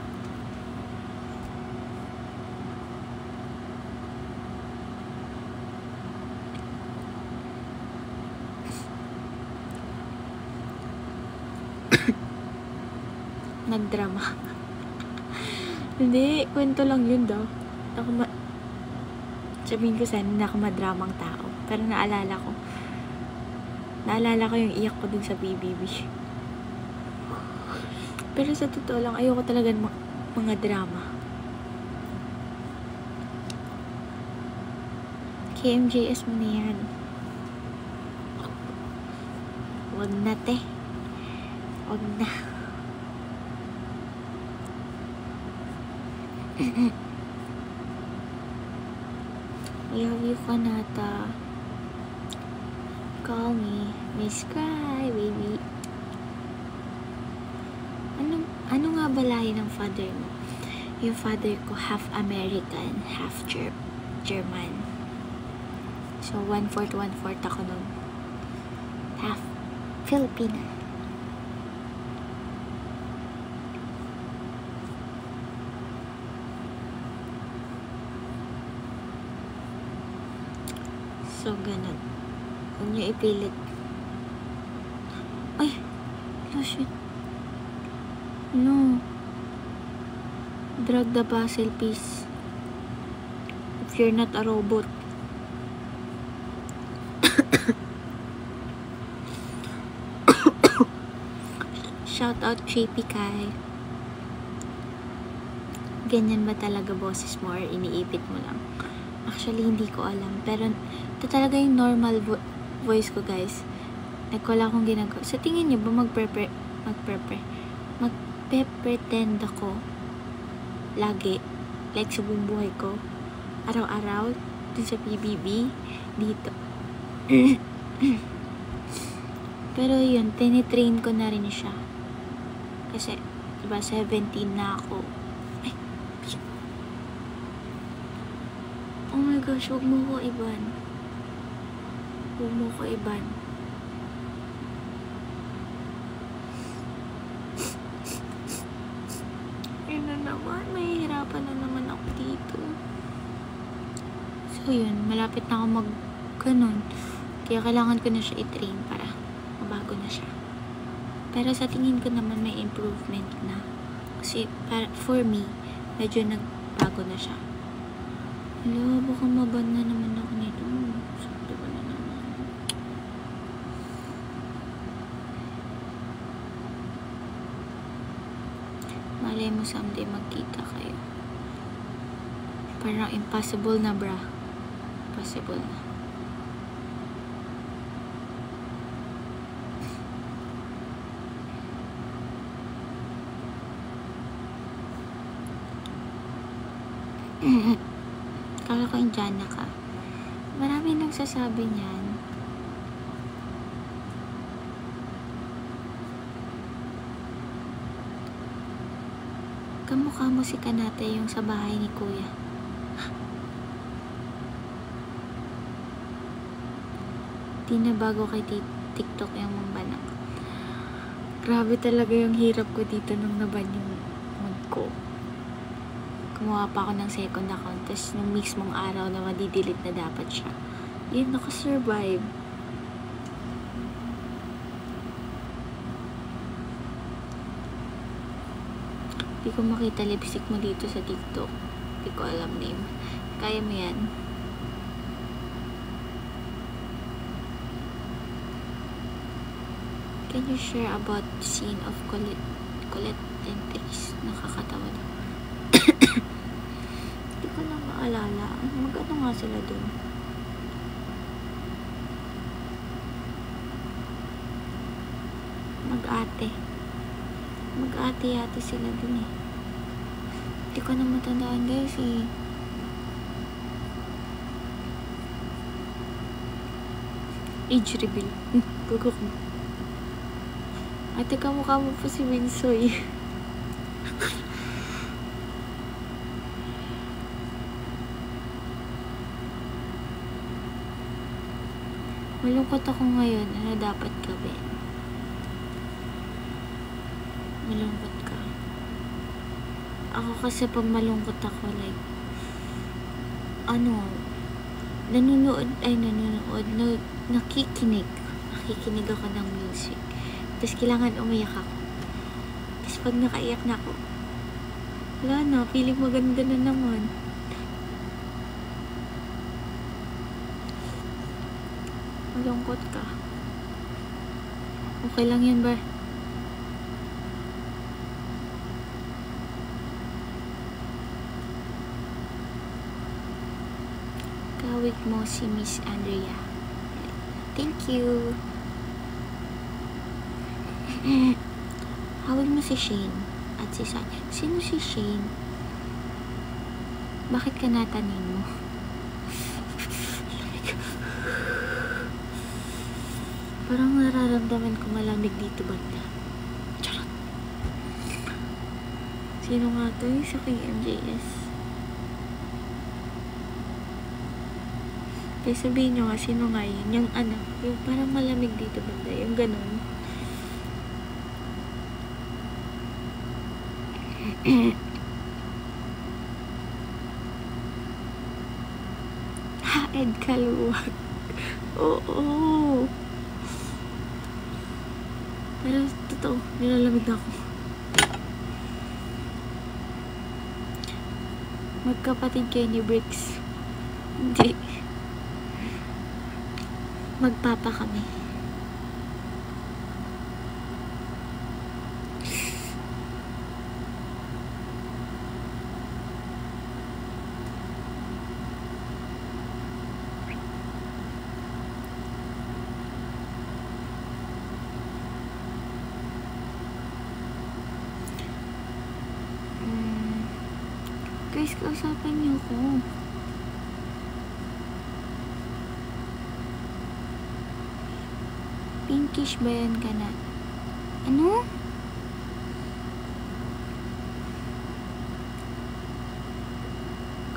Nagdrama. Hindi, kwento lang yun daw. Sabihin ko sana na ako madramang tao. Pero naalala ko yung iyak ko dun sa BBB. Pero sa totoo lang, ayoko talaga mga drama. KMJS mo na yan. Wag na, te. Wag na. Love you, Kanata. Call me Miss Cry, baby. Ano nga ba lahi ng father mo? Yung father ko half American, half German. So 1/4 ako nun. Half Filipino. So, ganun. Huwag niyo ipilit. Ay! Oh, shit. No. Drag the puzzle piece. If you're not a robot. Shout out JP Kai. Ganyan ba talaga boses mo or iniipit mo lang? Actually, hindi ko alam. Pero, ito talaga yung normal voice ko, guys. Wala akong ginagawa. Sa tingin niyo ba magpe-pretend ako lagi? Like, sa buong buhay ko? Araw-araw? Dun sa PBB? Dito. Pero yun, tinitrain ko na rin siya. Kasi, diba, 17 na ako. Ay, oh my gosh, huwag mo ko iban. Huwag mo ko iban. Yun na naman, mahihirapan na naman ako dito. So yun, malapit na ako ganun. Kaya kailangan ko na siya i-train para mabago na siya. Pero sa tingin ko naman may improvement na. Kasi for me, medyo nagbago na siya. Hello, baka maban na naman ako nito. Sakto ba na naman? mo someday magkita kayo. Parang impossible na, bra. Possible na. Kala ko Indiana ka. Marami nagsasabi niyan. Kamukha mo si Kanate yung sa bahay ni Kuya. Di na bago kay TikTok yung mambanang. Grabe talaga yung hirap ko dito nung naban yung mood ko. Kumuha pa ako ng second account, tapos nung mismong araw na madidelete na dapat siya. Yun, nakasurvive. Di ko makita lipstick mo dito sa TikTok. Di ko alam name. Kaya mo yan. Can you share about the scene of Colette and Tris? Nakakatawa na. Di ko na maalala. Mag-ano nga sila dun? Mag-ate. Mag-ate yata sila dun eh. Di ko na matandaan guys eh. Age reveal. Gugok mo. Ate, kamukha mo pa si Winsoy. Malungkot ako ngayon. Ano dapat gawin? Malungkot ka. Ako kasi pag malungkot ako, like, nakikinig ako ng music. Tapos kailangan umiyak ako. Tapos pag nakaiyak na ako, wala na, feeling maganda na naman. Malungkot ka. Okay lang yan, ba? Kawig mo si Miss Andrea. Thank you. Hawig mo si Shane at si San. Sino si Shane? Bakit ka natanin mo? Parang nararamdaman ko malamig dito banda. Charot. Sino nga to? Yung sa KMJS. Kaya sabihin nyo nga, sino nga yun? Yung yung parang malamig dito banda. Yung ganun. Ed Kaluwag. Oo. Pero totoo, nilalamig na ako. Magkapatid kayo ni Bricks. Hindi. Magpapa kami. Guys, kausapan niyo ko. Pinkish ba yan ka na? Ano?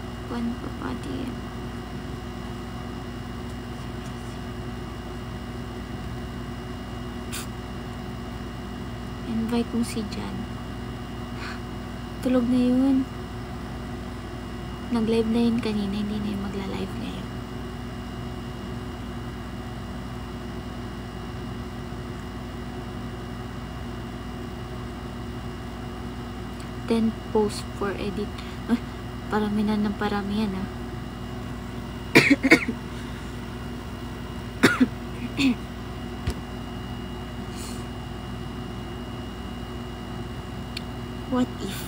Kapuan pa pati yan. Invite mo si Jan. Tulog na yun. Nag-live na yun kanina, hindi na yun magla-live ngayon. Then post for edit. Parami na ng parami yan, What if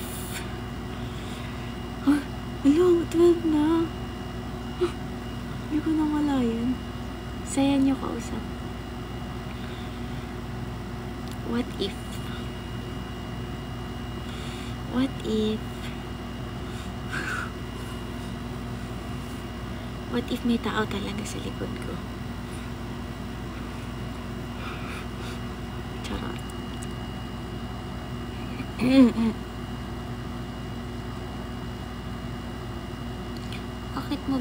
12 na. Hindi ko na malayan. Saya niyo kausap. What if? What if? What if may tao talaga sa likod ko? Charot. Bakit mo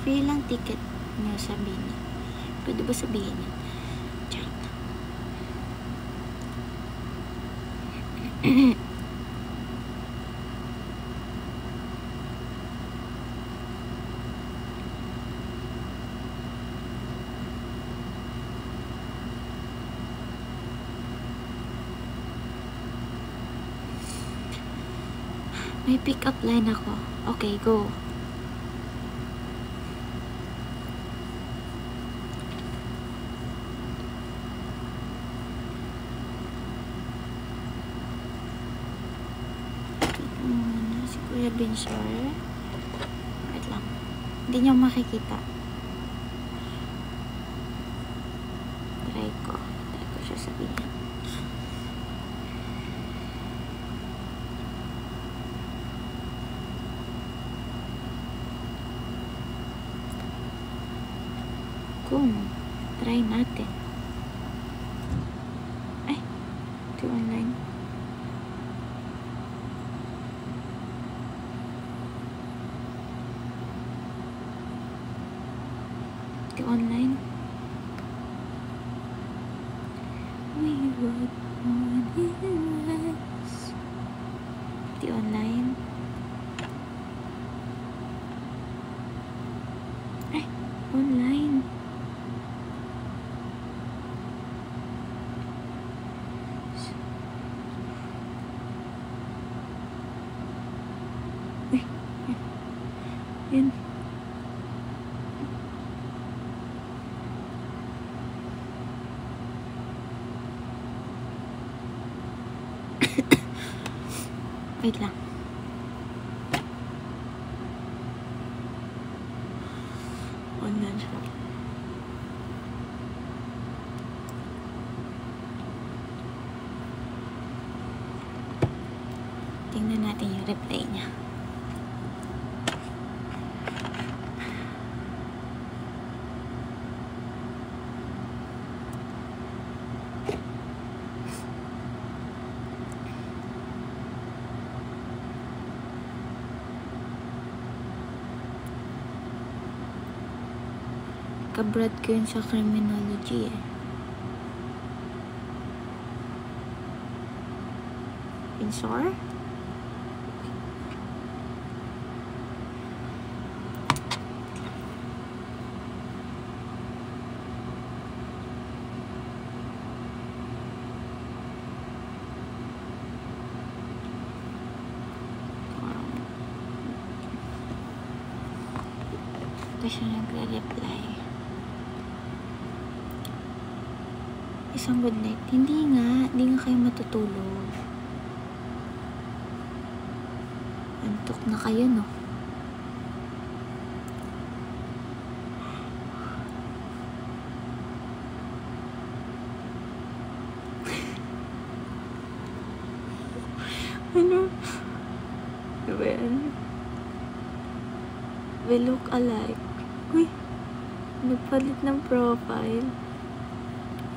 free lang ticket niyo, sabihin niyo. Pwede ba sabihin niyo? Charot. May pick up line ako. Okay, go. Si Kuya Binsor. Wait lang. Hindi niyo makikita. Try ko siya sabihin. Try natin. Ay, ito online. Ito online. We would want it. Ito online. Ay, online. Yan. Wait lang. Online siya. Tingnan natin yung reply niya. Kabrad ko yun sa criminology eh. Binsor? Ito siya nagre-reply. Isang good night. Hindi nga kayo matutulog. Antok na kayo, no? Ano? Well, we look alike. Uy, nagpalit ng profile.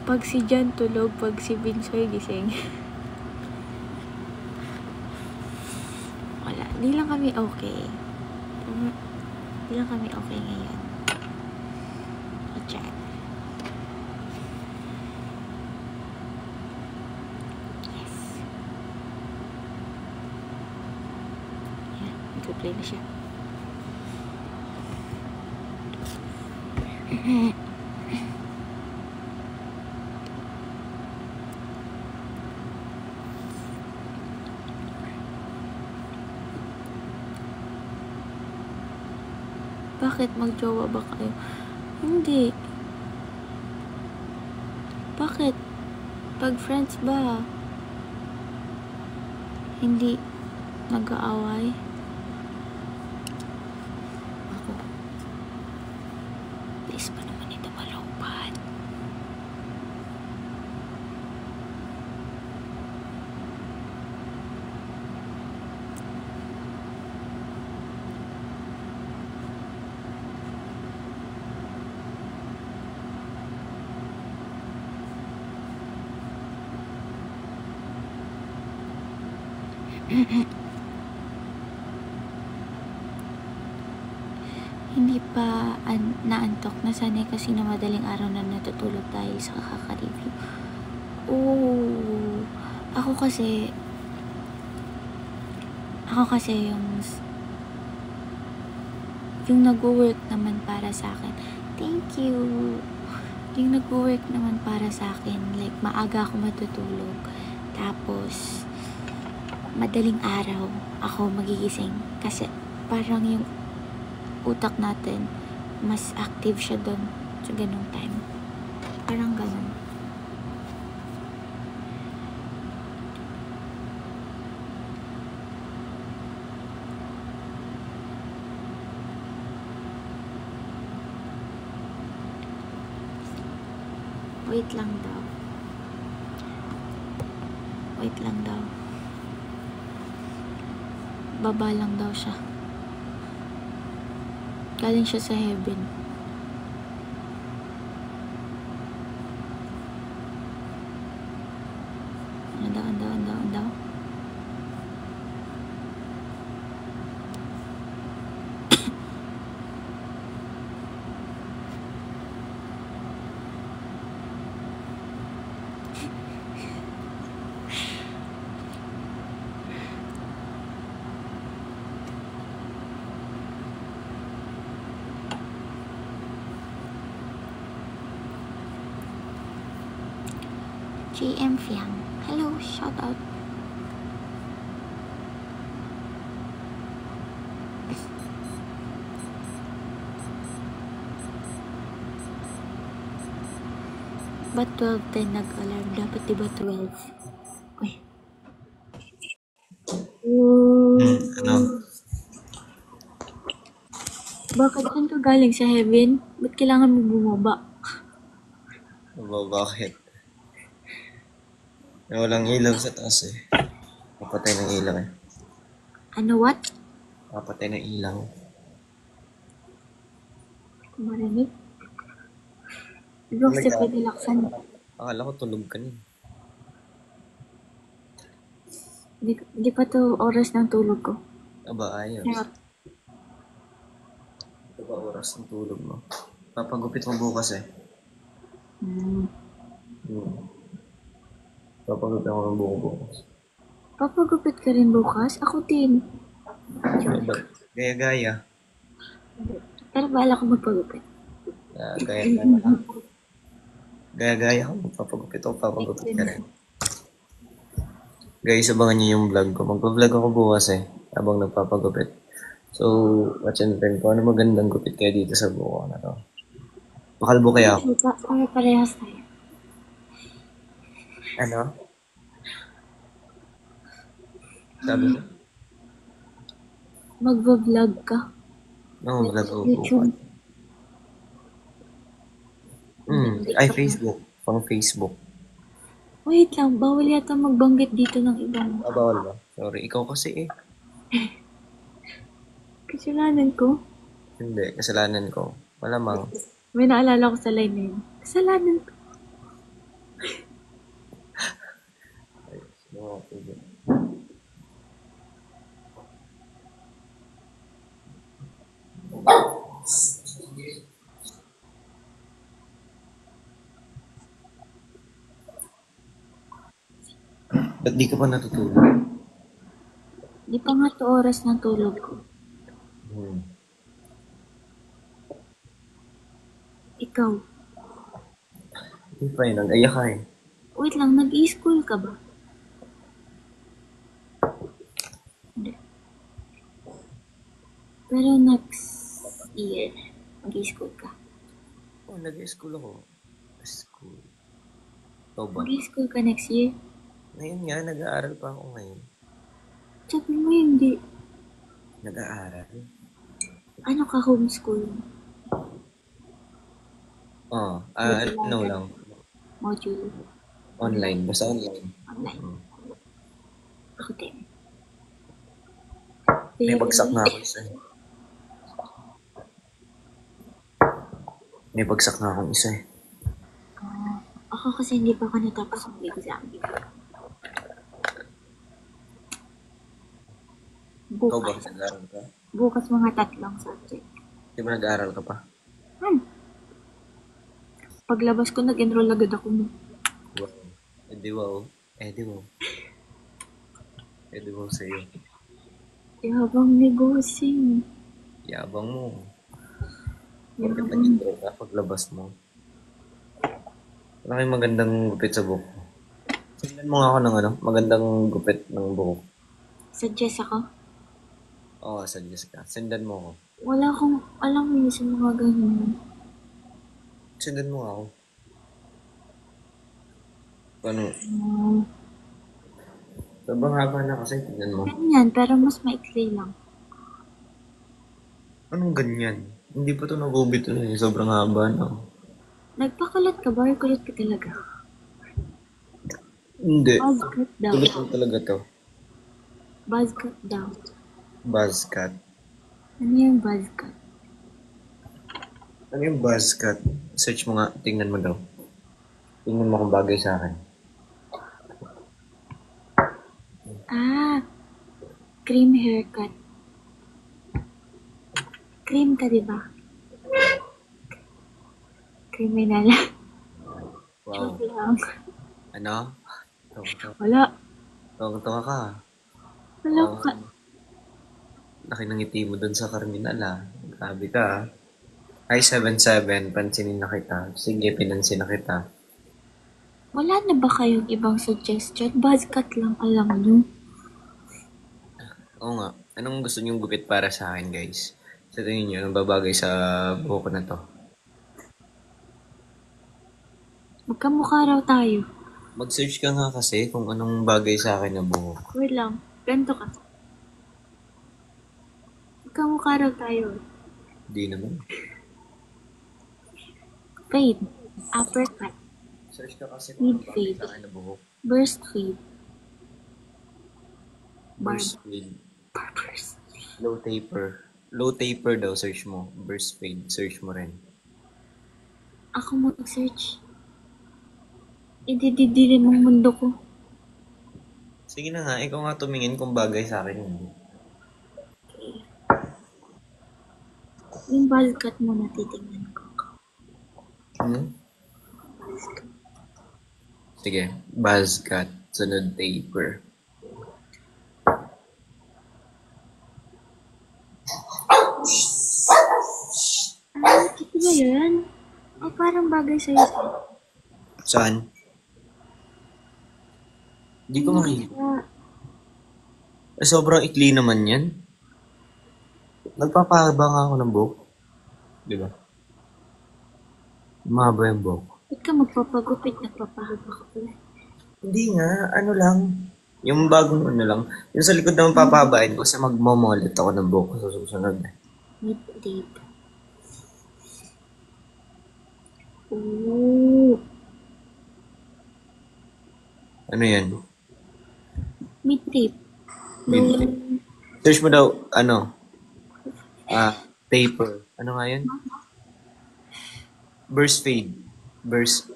Pag si Jan tulog, pag si Binsoy gising. Wala. Di lang kami okay. Di lang kami okay ngayon. I-chat. Yes. Yan. Nag-play na siya. Bakit? Magjowa ba kayo? Hindi. Bakit? Pag friends ba, hindi nag-aaway? Ako. Please pa naman ito malawpat. Hindi pa naantok. Nasanay kasi na madaling araw na natutulog dahil sa kaka-review. Oh, ako kasi yung nag-work naman para sa akin. Thank you. Yung nag-work naman para sa akin, like maaga ako matutulog. Tapos madaling araw ako magigising kasi parang yung utak natin mas active siya doon sa ganung time. Parang ganun. Wait lang daw. Baba lang daw siya. Galing siya sa heaven. Ano daw? JM Fiang. Hello, shout out. Ba't 12:10 nag-alarm? Dapat diba 12? Uy. Ano? Bakit saan ka galing sa heaven? Ba't kailangan mo bumaba? Bakit? Walang ilaw sa taas eh. Kapatay ng ilaw eh. Ano, what? Kapatay ng ilaw. Marinig? Di ba kasi pwede laksan? Akala ko tulog ka niya. Di pa to oras ng tulog ko. Aba, ayos. Sarap. Ito ba oras ng tulog mo? Papagupit mo bukas eh. Papagupit mo bukas. Papagupit ka rin bukas? Ako din. Gaya-gaya. Pero bala ko magpagupit. Gaya-gaya ako. Papagupit ako, papagupit ka rin. Guys, abangan niyo yung vlog ko. Magpa-vlog ako bukas eh. Habang nagpapagupit. So, watch and learn ko. Ano magandang gupit kayo dito sa buko na to? Makalbo kaya ako. Para parehas tayo. Ano? Sabi ko? Magva-vlog ka. No, vlog ko YouTube. bukas. Ay, Facebook. Pang Facebook. Wait lang, bawal yata magbanggit dito ng ibang... Bawal ba? Sorry, ikaw kasi eh. Kasalanan ko. Hindi, kasalanan ko. Malamang. May naalala ko sa line na yun. Kasalanan ko. Ba't di ka pa natutulog? Di pa nga to oras ng tulog ko. Ikaw. Hindi pa yun, nag-aya ka eh. Wait lang, nag-i-school ka ba? Hindi. Pero year, mag-i-school ka. Oh, nag-school ako. School. Ikaw ba? Mag-i-school ka next year? Ngayon nga, nag-aaral pa ako ngayon. Sabi mo hindi. Nag-aaral? Ano ka, homeschool? Oo. Module Ano ka? lang. Module. Online. Basta online. Online. Hmm. Ako din. May Pero, bagsak na ako isa. May bagsak na akong isa eh. ako kasi hindi pa ako natapos ng exam. Ikaw ba? Bukas. Nag-aaral ka? Bukas mga 3 subject. Di ba nag-aaral ka pa? Paglabas ko, nag-enroll agad ako. Wow. Edi wow. Edi wow. Edi wow sa'yo. Yabang negosyo. Yabang mo. Bakit Yabang. nag-enroll ka paglabas mo? Wala kayong magandang gupit sa buhok. Tingnan mo nga ako ng magandang gupit ng buhok. Suggest ako? Oo, suggest ka. Sendan mo ako. Wala akong alam mo sa mga ganyan. Sendan mo ako. Paano? Sobrang haba na kasi, tingnan mo. Ganyan, pero mas maikli lang. Anong ganyan? Hindi pa ito nagubit eh. Sobrang haba na. Nagpakulat ka ba or kulat ka talaga? Hindi. Buzz cut daw. Tulit lang talaga to. Buzz cut daw. Buzz cut. Ano yung buzz cut? Ano yung buzz cut? Search mo nga. Tingnan mo daw. Tingnan mo kung bagay sa akin. Cream haircut. Cream ka, diba? Criminal. Wow. Joke lang. Ano? Tawa-tawa. Wala. Tawa-tawa ka. Wala Oh, ka. laki ng ngiti mo dun sa kriminal ah. Grabe ka ah. Hi 77, pansinin na kita. Sige, pinansin na kita. Wala na ba kayong ibang suggestion? Buzz cut lang alam nyo. Oo nga. Anong gusto niyong gupit para sa akin guys? Sa tingin niyo, anong babagay sa buhok ko na to? Magkamukha raw tayo. Mag-search ka nga kasi kung anong bagay sa akin na buhok. Wait lang. Ganto ka. Magkamukha raw tayo. Di naman. Fade. Uppercut. Search ka kasi kung anong bagay Mid-fade. sa akin na buhok. Burst fade. Burst fade. Barbers. Low taper. Low taper daw, search mo. Burst fade, search mo rin. Ako mag-search. Idididiri mong mundo ko. Sige na nga, ikaw nga tumingin kung bagay sa akin yun. Yung buzz cut mo na titingnan ko. Sige, buzz cut, sunod taper. Ito ba yun? Parang bagay sa'yo. Saan? Hindi ko makita. Sobrang ikli naman yan. Nagpapahaba nga ako ng buhok. Di ba? Mahaba yung buhok. Ba't ka magpapagupit? Nagpapahaba ka pala. Hindi nga, ano lang. Yung bagong ano lang. Yung sa likod naman papahabain ko kasi magmomolit ako ng buhok ko sa susunod. Mid-tape. Ooh. Ano yan? Mid-tape. Search mo daw, taper. Ano nga yun? Burst fade. Burst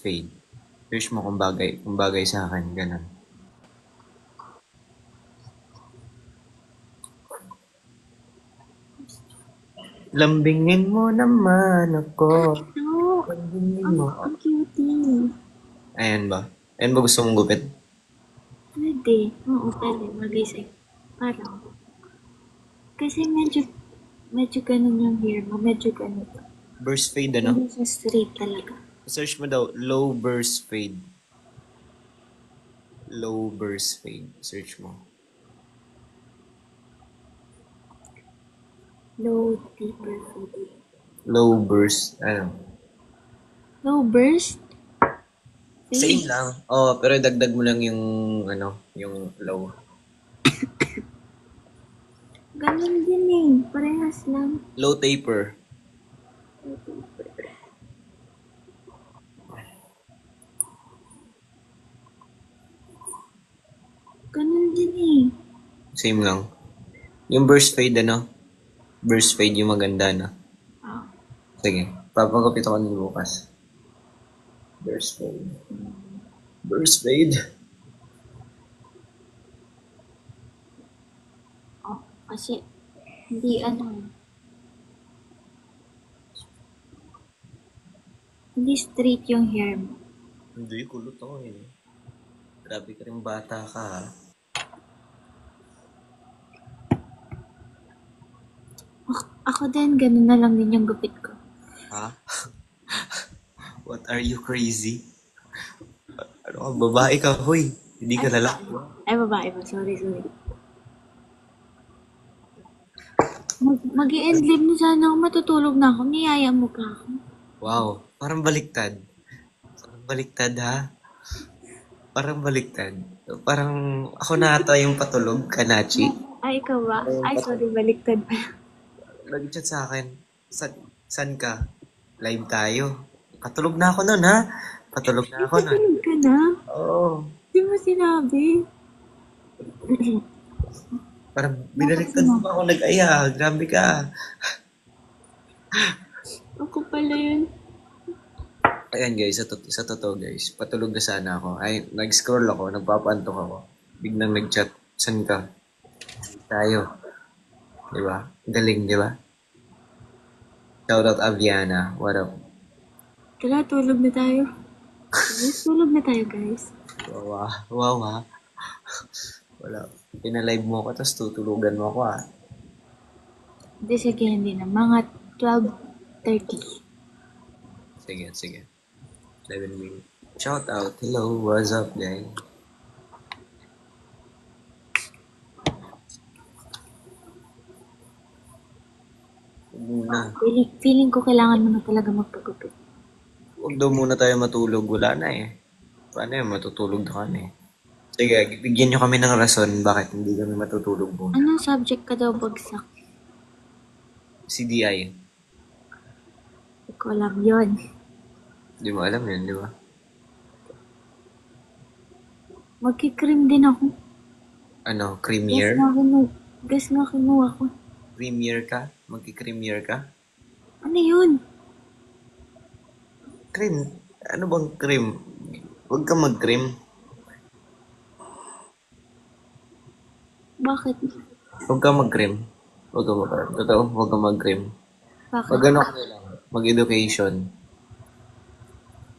fade. Search mo kung bagay sa akin. Ganun. Lambingin mo naman ako. No. Lambingin mo. Ang cutie. Ayan ba? Ayan ba gusto mong gupit? Pwede. Oo, pwede. Bagay sa'yo. Parang. Kasi medyo ganun yung hair mo. Medyo ganun. Burst fade ano? Hindi siya straight talaga. Search mo daw, low burst fade. Low burst fade. Search mo. Low taper fade. Low burst. Ano? Low burst? Same Fade. lang. Oh, pero dagdag mo lang yung, ano, yung low. Ganun din eh. Parehas lang. Low taper. Ganun din eh. Same lang. Yung burst fade, ano? Burst fade yung maganda, no? Ah. Sige. Papagupit ako nito bukas. Burst fade. Burst fade. Oh, kasi hindi ano. Hindi straight yung hair mo. Hindi, kulot ako eh. Grabe ka rin bata ka, ha? Ako din, ganun na lang din yung gupit ko. Ha? What are you, crazy? Ano ka, babae ka, hoy. Hindi ka lalaki. Ay, babae ba? Sorry. Mag-i-endlib na sana ako. Matutulog na ako. Niyaya mo pa ako. Wow, parang baliktad. Parang baliktad, ha? Parang baliktad. Parang ako na ata yung patulog, Kanachi. Ay, ikaw ba? Ay, sorry. Baliktad pa. Nag-chat sa akin. San ka? Live tayo. Patulog na ako nun, ha? Patulog na ako nun. Patulog ka na? Oo. Di mo sinabi. Parang binaliktad mo pa ako nag-aya. Grabe ka. Ako pala yun. Ayan guys, sa totoo guys, patulog na sana ako. Ay, nag-scroll ako, nagpapantok ako. Biglang nag-chat, san ka? Tayo. Diba? Galing, diba? Shoutout Aviana, what up? Tara, tulog na tayo. Guys, tulog na tayo, guys. Wow ha. Wala. Pinalive mo ako, tapos tutulugan mo ako ha. Hindi, sige, hindi na. Mga 12:30. Sige. 11 minutes. Shout out. Hello, what's up guys? Muna. Feeling ko kailangan mo na talaga magpagupit. Huwag daw muna tayo matulog. Wala na eh. Paano yun? Matutulog na kami. Sige, bigyan nyo kami ng rason bakit hindi kami matutulog muna. Anong subject ka daw bagsak? CDI. Hindi ko alam yun. Di mo alam yun, di ba? Magkikrim din ako. Ano, creamier? Guess nga kinuha ko. Creamier ka? Magki-creamier ka? Ano yun? Cream? Ano bang cream? Huwag ka mag-cream. Bakit? Huwag ka mag-cream. Huwag ka mag-cream. Totoo, huwag ka mag-cream. Bakit? Mag-ano ka lang. Mag-education.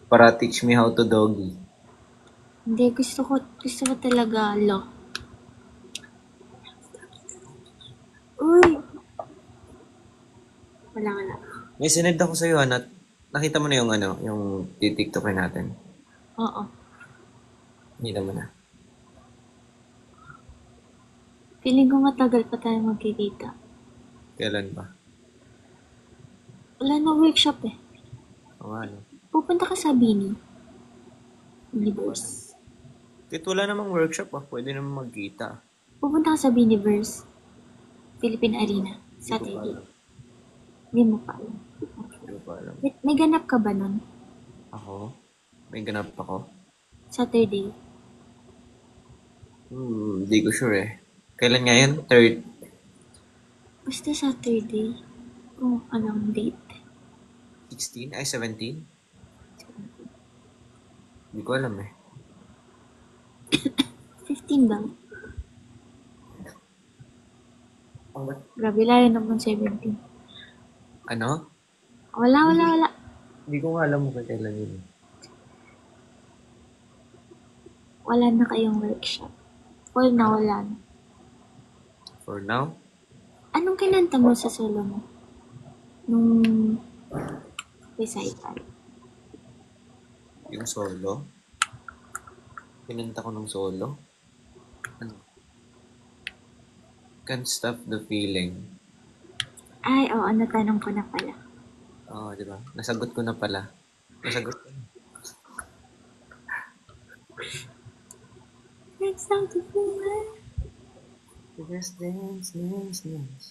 Para teach me how to doggy. Hindi, gusto ko talaga law. Uy! Wala. May sinend ako sa'yo, Hanat. Nakita mo na yung ano, yung TikToker natin. Oo. Nakita mo na. Feeling ko matagal pa tayo magkikita. Kailan ba? Wala na workshop eh. O ano? Pupunta ka sa Bini. Universe. Kahit wala namang workshop pwede naman magkita. Pupunta ka sa Biniverse. Philippine Arena. Saturday. Hindi mo pa alam. Hindi ko pa alam. May ganap ka ba nun? Ako? May ganap ako? Saturday. Hindi ko sure eh. Kailan nga yan? 3rd? Basta Saturday. Kung anong date. 16? Ay, 17? Hindi ko alam eh. 15 daw. Grabe, layo naman 17. Ano? Wala. Hindi ko nga alam kung kailan yun. Wala na kayong workshop. Or na wala na. For now? Anong kinanta mo sa solo mo? Nung recital. Yung solo? Pinanta ko ng solo? Ano? Can't stop the feeling. Ay, oo, natanong ko na pala. Oo, di ba? Nasagot ko na pala. Nasagot ko na. Next time to feel. Just dance, dance, dance.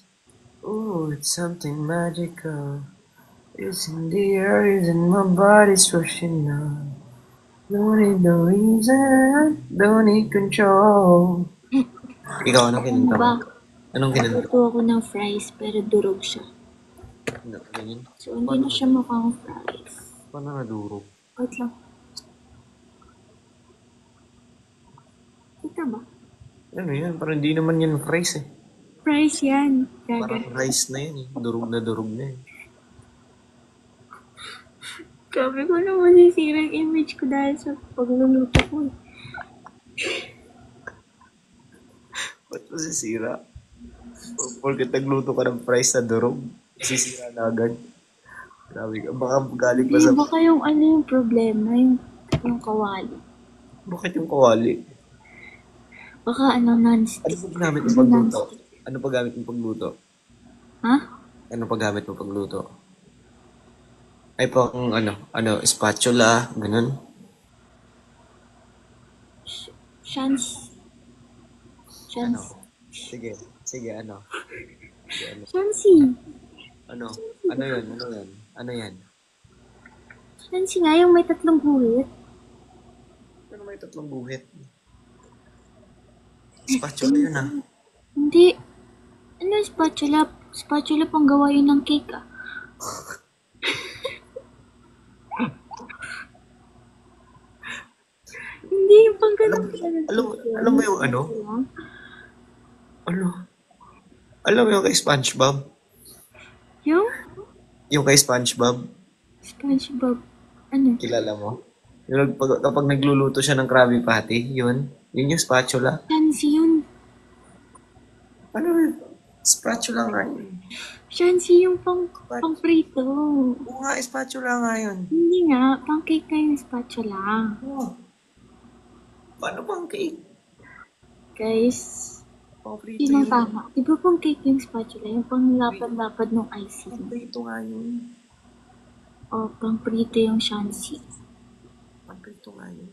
Oh, it's something magical. It's in the air, it's in my body's rushing now. Don't need no reason, don't need control. Ikaw, anong Ano kinanta mo? ba? Anong kinanta mo? Nagluto ako ng fries pero durog siya. Ano, ganyan? So, hindi Paano, na siya mukhang fries. paano nadurog? Wait lang. Kita ba? Ano yan? Parang hindi naman yan fries eh. Fries yan. Gaga. Parang rice na yan eh. Durog na yan. Sabi ko na masisira yung image ko dahil sa pagluluto ko. Ba't masisira? Porket nagluto ka ng fries na durog, sisira na agad. Grabe ka. Baka galing pa Hindi, sa... baka yung ano yung problema, yung kawali. Bakit yung kawali? Baka ano, non-stick. Ano pa gamit mo pagluto? Ano pa gamit mo pagluto? Ha? Ano pa gamit mo pagluto? Ay pang ano, spatula, ganun. Chance. Ano? Sige, ano? Sige, ano? Chansey. Ano? Ano yun? Ano yan? Chansey nga yung may tatlong guhit. Ano may tatlong guhit? Spatula yun ah. Hindi. Ano yung spatula? Spatula pang gawa yun ng cake ah. Hindi, yung pang ganun. Alam mo yung ano? Alam mo yung kay SpongeBob? Yung Yung kay SpongeBob? SpongeBob. Ano? Kilala mo? Yung kapag nagluluto siya ng Krabby Patty, yun yung spatula. Chansey yun. Ano yun? Spatula nga yun. Chansey yung pang prito. Oo nga, spatula nga yun. Hindi nga, pang cake na yung spatula. Oh. Paano bang cake? Guys, Paborito yun ang yun. tama. Di ba pang cake yung spatula? Yung pang lapad-lapad ng icing. Paborito nga yun. O, pang prito yung Chansey. Paborito nga yun.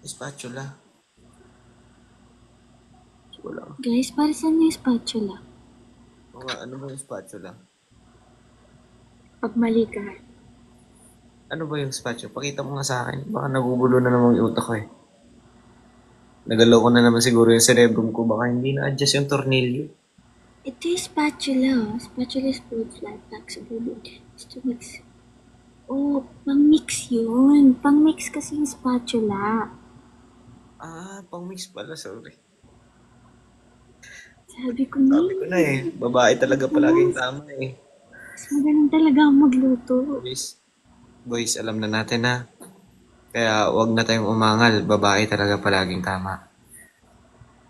Spatula. Wala. Guys, para saan yung spatula? Oo nga, ano ba yung spatula? Pag mali ka. Ano ba yung spatula? Pakita mo nga sa akin. Baka nagugulo na naman yung utak ko eh. Nagalaw ko na naman siguro yung cerebrum ko. Baka hindi na-adjust yung tornilyo. Ito yung spatula. Spatula is fluid flat, flexible. It's to mix. Oh, pang-mix yun. Pang-mix kasi yung spatula. Ah, pang-mix pala. Sorry. Sabi ko Sabi ko na eh. Babae talaga palaging tama eh. mas magaling talaga ang magluto. Boys, alam na natin na. Kaya wag na tayong umangal. Babae talaga palaging tama.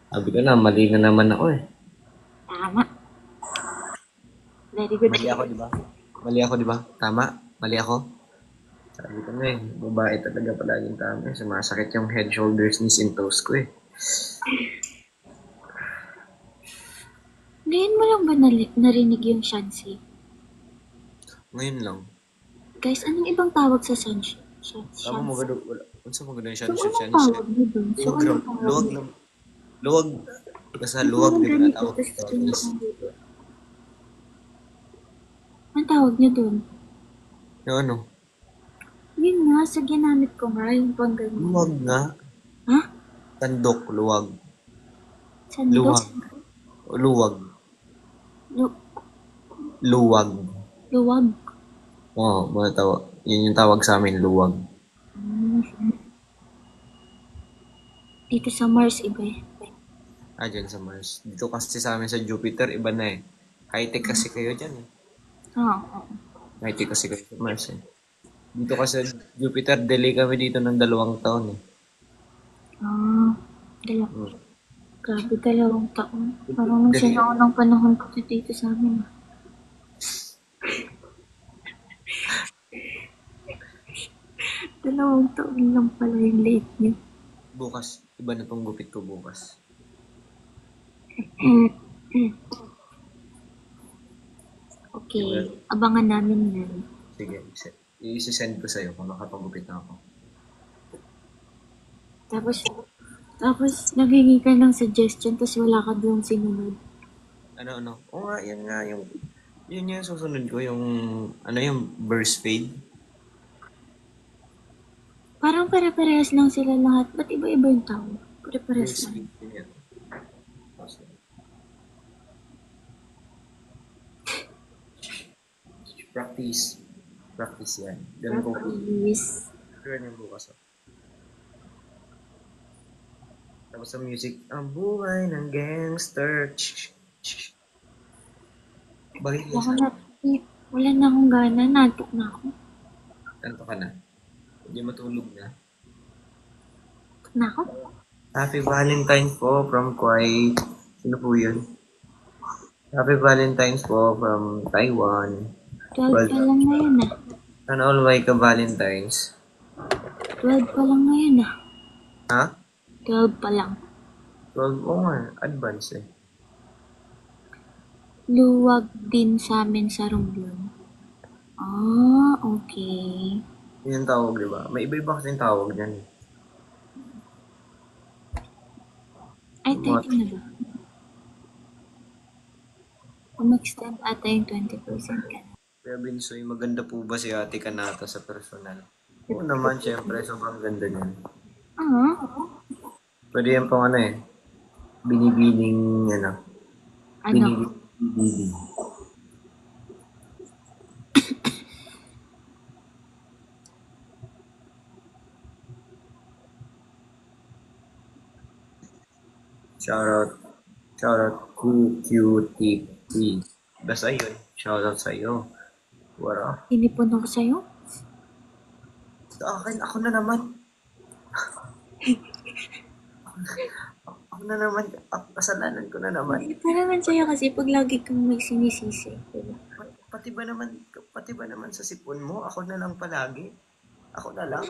Sabi ko na, mali na naman ako eh. Tama. Very good. Mali ako, di ba? Tama? Mali ako? Sabi ko na eh, babae talaga palaging tama. Sumasakit yung head, shoulders, knees, and toes ko eh. Ngayon mo lang ba narinig yung Chansey? Ngayon lang. Guys, anong ibang tawag sa Chansey? Tama mo gano'n, wala. Unsa mo gano'n siya, So, anong tawag mo dun? So, anong tawag luwag mo? lang. Luwag. Basta luwag, di ba Ganito, natawag tapos ko? ganito ang dito. Anong tawag niya dun? Yung ano? Yun nga, sa ginamit ko nga, yung pang ganun. Luwag nga. Ha? Tandok, luwag. Sandok? Luwag. Luwag. Luwag. Luwag. Oo, mga tawag. Yun yung tawag sa amin, luwag. Dito sa Mars, iba eh. Ah, dyan sa Mars. Dito kasi sa amin sa Jupiter, iba na eh. High-tech kasi kayo dyan eh. Oo. High-tech kasi kayo sa Mars eh. Dito kasi sa Jupiter, delay kami dito ng 2 taon eh. Ah, grabe, 2 taon. Parang nung sinaunang panahon ko dito sa amin. 2 taon lang pala yung late niya. Bukas, iba na tong gupit ko bukas. Okay. Abangan namin yan. Sige, i-send ko sa'yo kung nakapagupit na ako. Tapos naghingi ka ng suggestion, tapos wala ka doon sinunod. Ano? Oo nga, yun nga, yun yung susunod ko, yung, yung burst fade. Parang pare-parehas lang sila lahat. Ba't iba-iba yung tao? Pare-parehas Burst lang. fade, yun yan. Practice yan. Ganun ko. Please. Ganun yung bukas. Tapos sa music, ang buhay ng gangster. Bakit Wala sa na, wala na akong gana. Natok na ako. kanto ka na? Hindi matulog na. Natok na ako. Happy Valentine's po from Kuwait. Sino po yun? Happy Valentine's po from Taiwan. 12 pa lang ngayon ah. Sana all way ka Valentine's. 12 pa lang ngayon ah. Ha? 12 pa lang. 12 mo nga. Advance eh. Luwag din sa amin sa Romblon. Ah, okay. Yun yung tawag, di ba? May iba-iba kasing tawag dyan. Ay, 30 na ba? Umextend ata yung 20% ka na. Kuya Binsoy, maganda po ba si Ate Kanata sa personal? Oo naman, syempre, sobrang ganda niyan. Ah, Pwede yan pang binibining, ano? binibining. Shoutout QQTP. Basta yun, shoutout sa'yo. What up? Tinipon ako sa'yo? Sa akin, ako na naman. Ako na naman, kasalanan ko na naman. Ito naman sa'yo kasi pag lagi kang may sinisisi. Diba? Pati ba naman sa sipon mo? Ako na lang palagi. Ako na lang.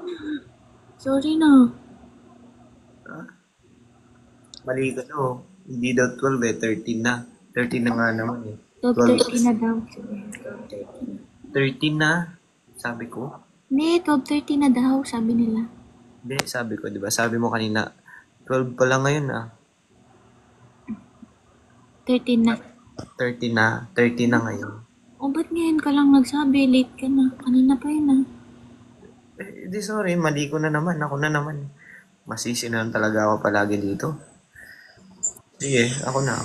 Sorry na. Mali ka no. Hindi daw 12 eh, 13 na. 13 na nga naman eh. 12:30 na daw. Sabi, 12:30 na. 13 na, sabi ko. Hindi, 12:30 na daw, sabi nila. Hindi, sabi ko, di ba? Sabi mo kanina, 12 pa lang ngayon ah. 13 na. 13 na, 13 na ngayon. O, ba't ngayon ka lang nagsabi? Late ka na. Kanina pa yun ah. Di sorry, mali ko na naman. Ako na naman. Masisi na lang talaga ako palagi dito. Sige, ako na.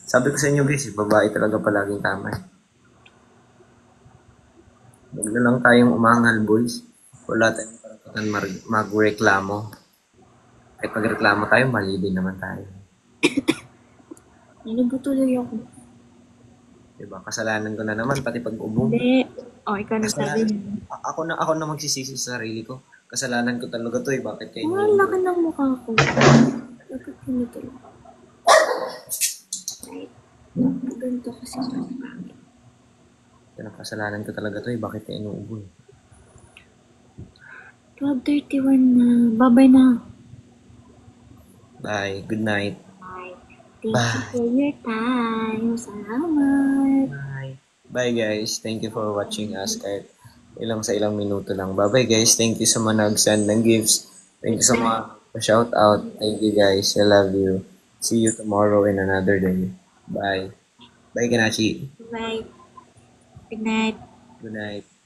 Sabi ko sa inyo guys, babae talaga palaging tama eh. Huwag na lang tayong umangal boys. Wala tayong karapatan magreklamo. Kahit pagreklamo tayo, mali din naman tayo. Nalubutuloy ako. Diba? Kasalanan ko na naman, pati pag-ubo. Hindi. O, ikaw nagsabi niyo. Ako na magsisisi sa sarili ko. Kasalanan ko talaga to eh. Bakit kayo? Wala ka ng mukha ko. Bakit ganito lang? Right. Ganito kasi ang pangit. Kasalanan ko talaga to eh. Bakit kayo inuubo eh? 12:31 na. Bye-bye na. Bye. Good night. Thank you for your time. Salamat. Bye. Bye guys. Thank you for watching us kahit ilang minuto lang. Bye-bye guys. Thank you sa mga nag-send ng gifts. Thank you sa mga shout out. Thank you guys. I love you. See you tomorrow in another day. Bye. Bye Kanachi. Bye. Good night. Good night.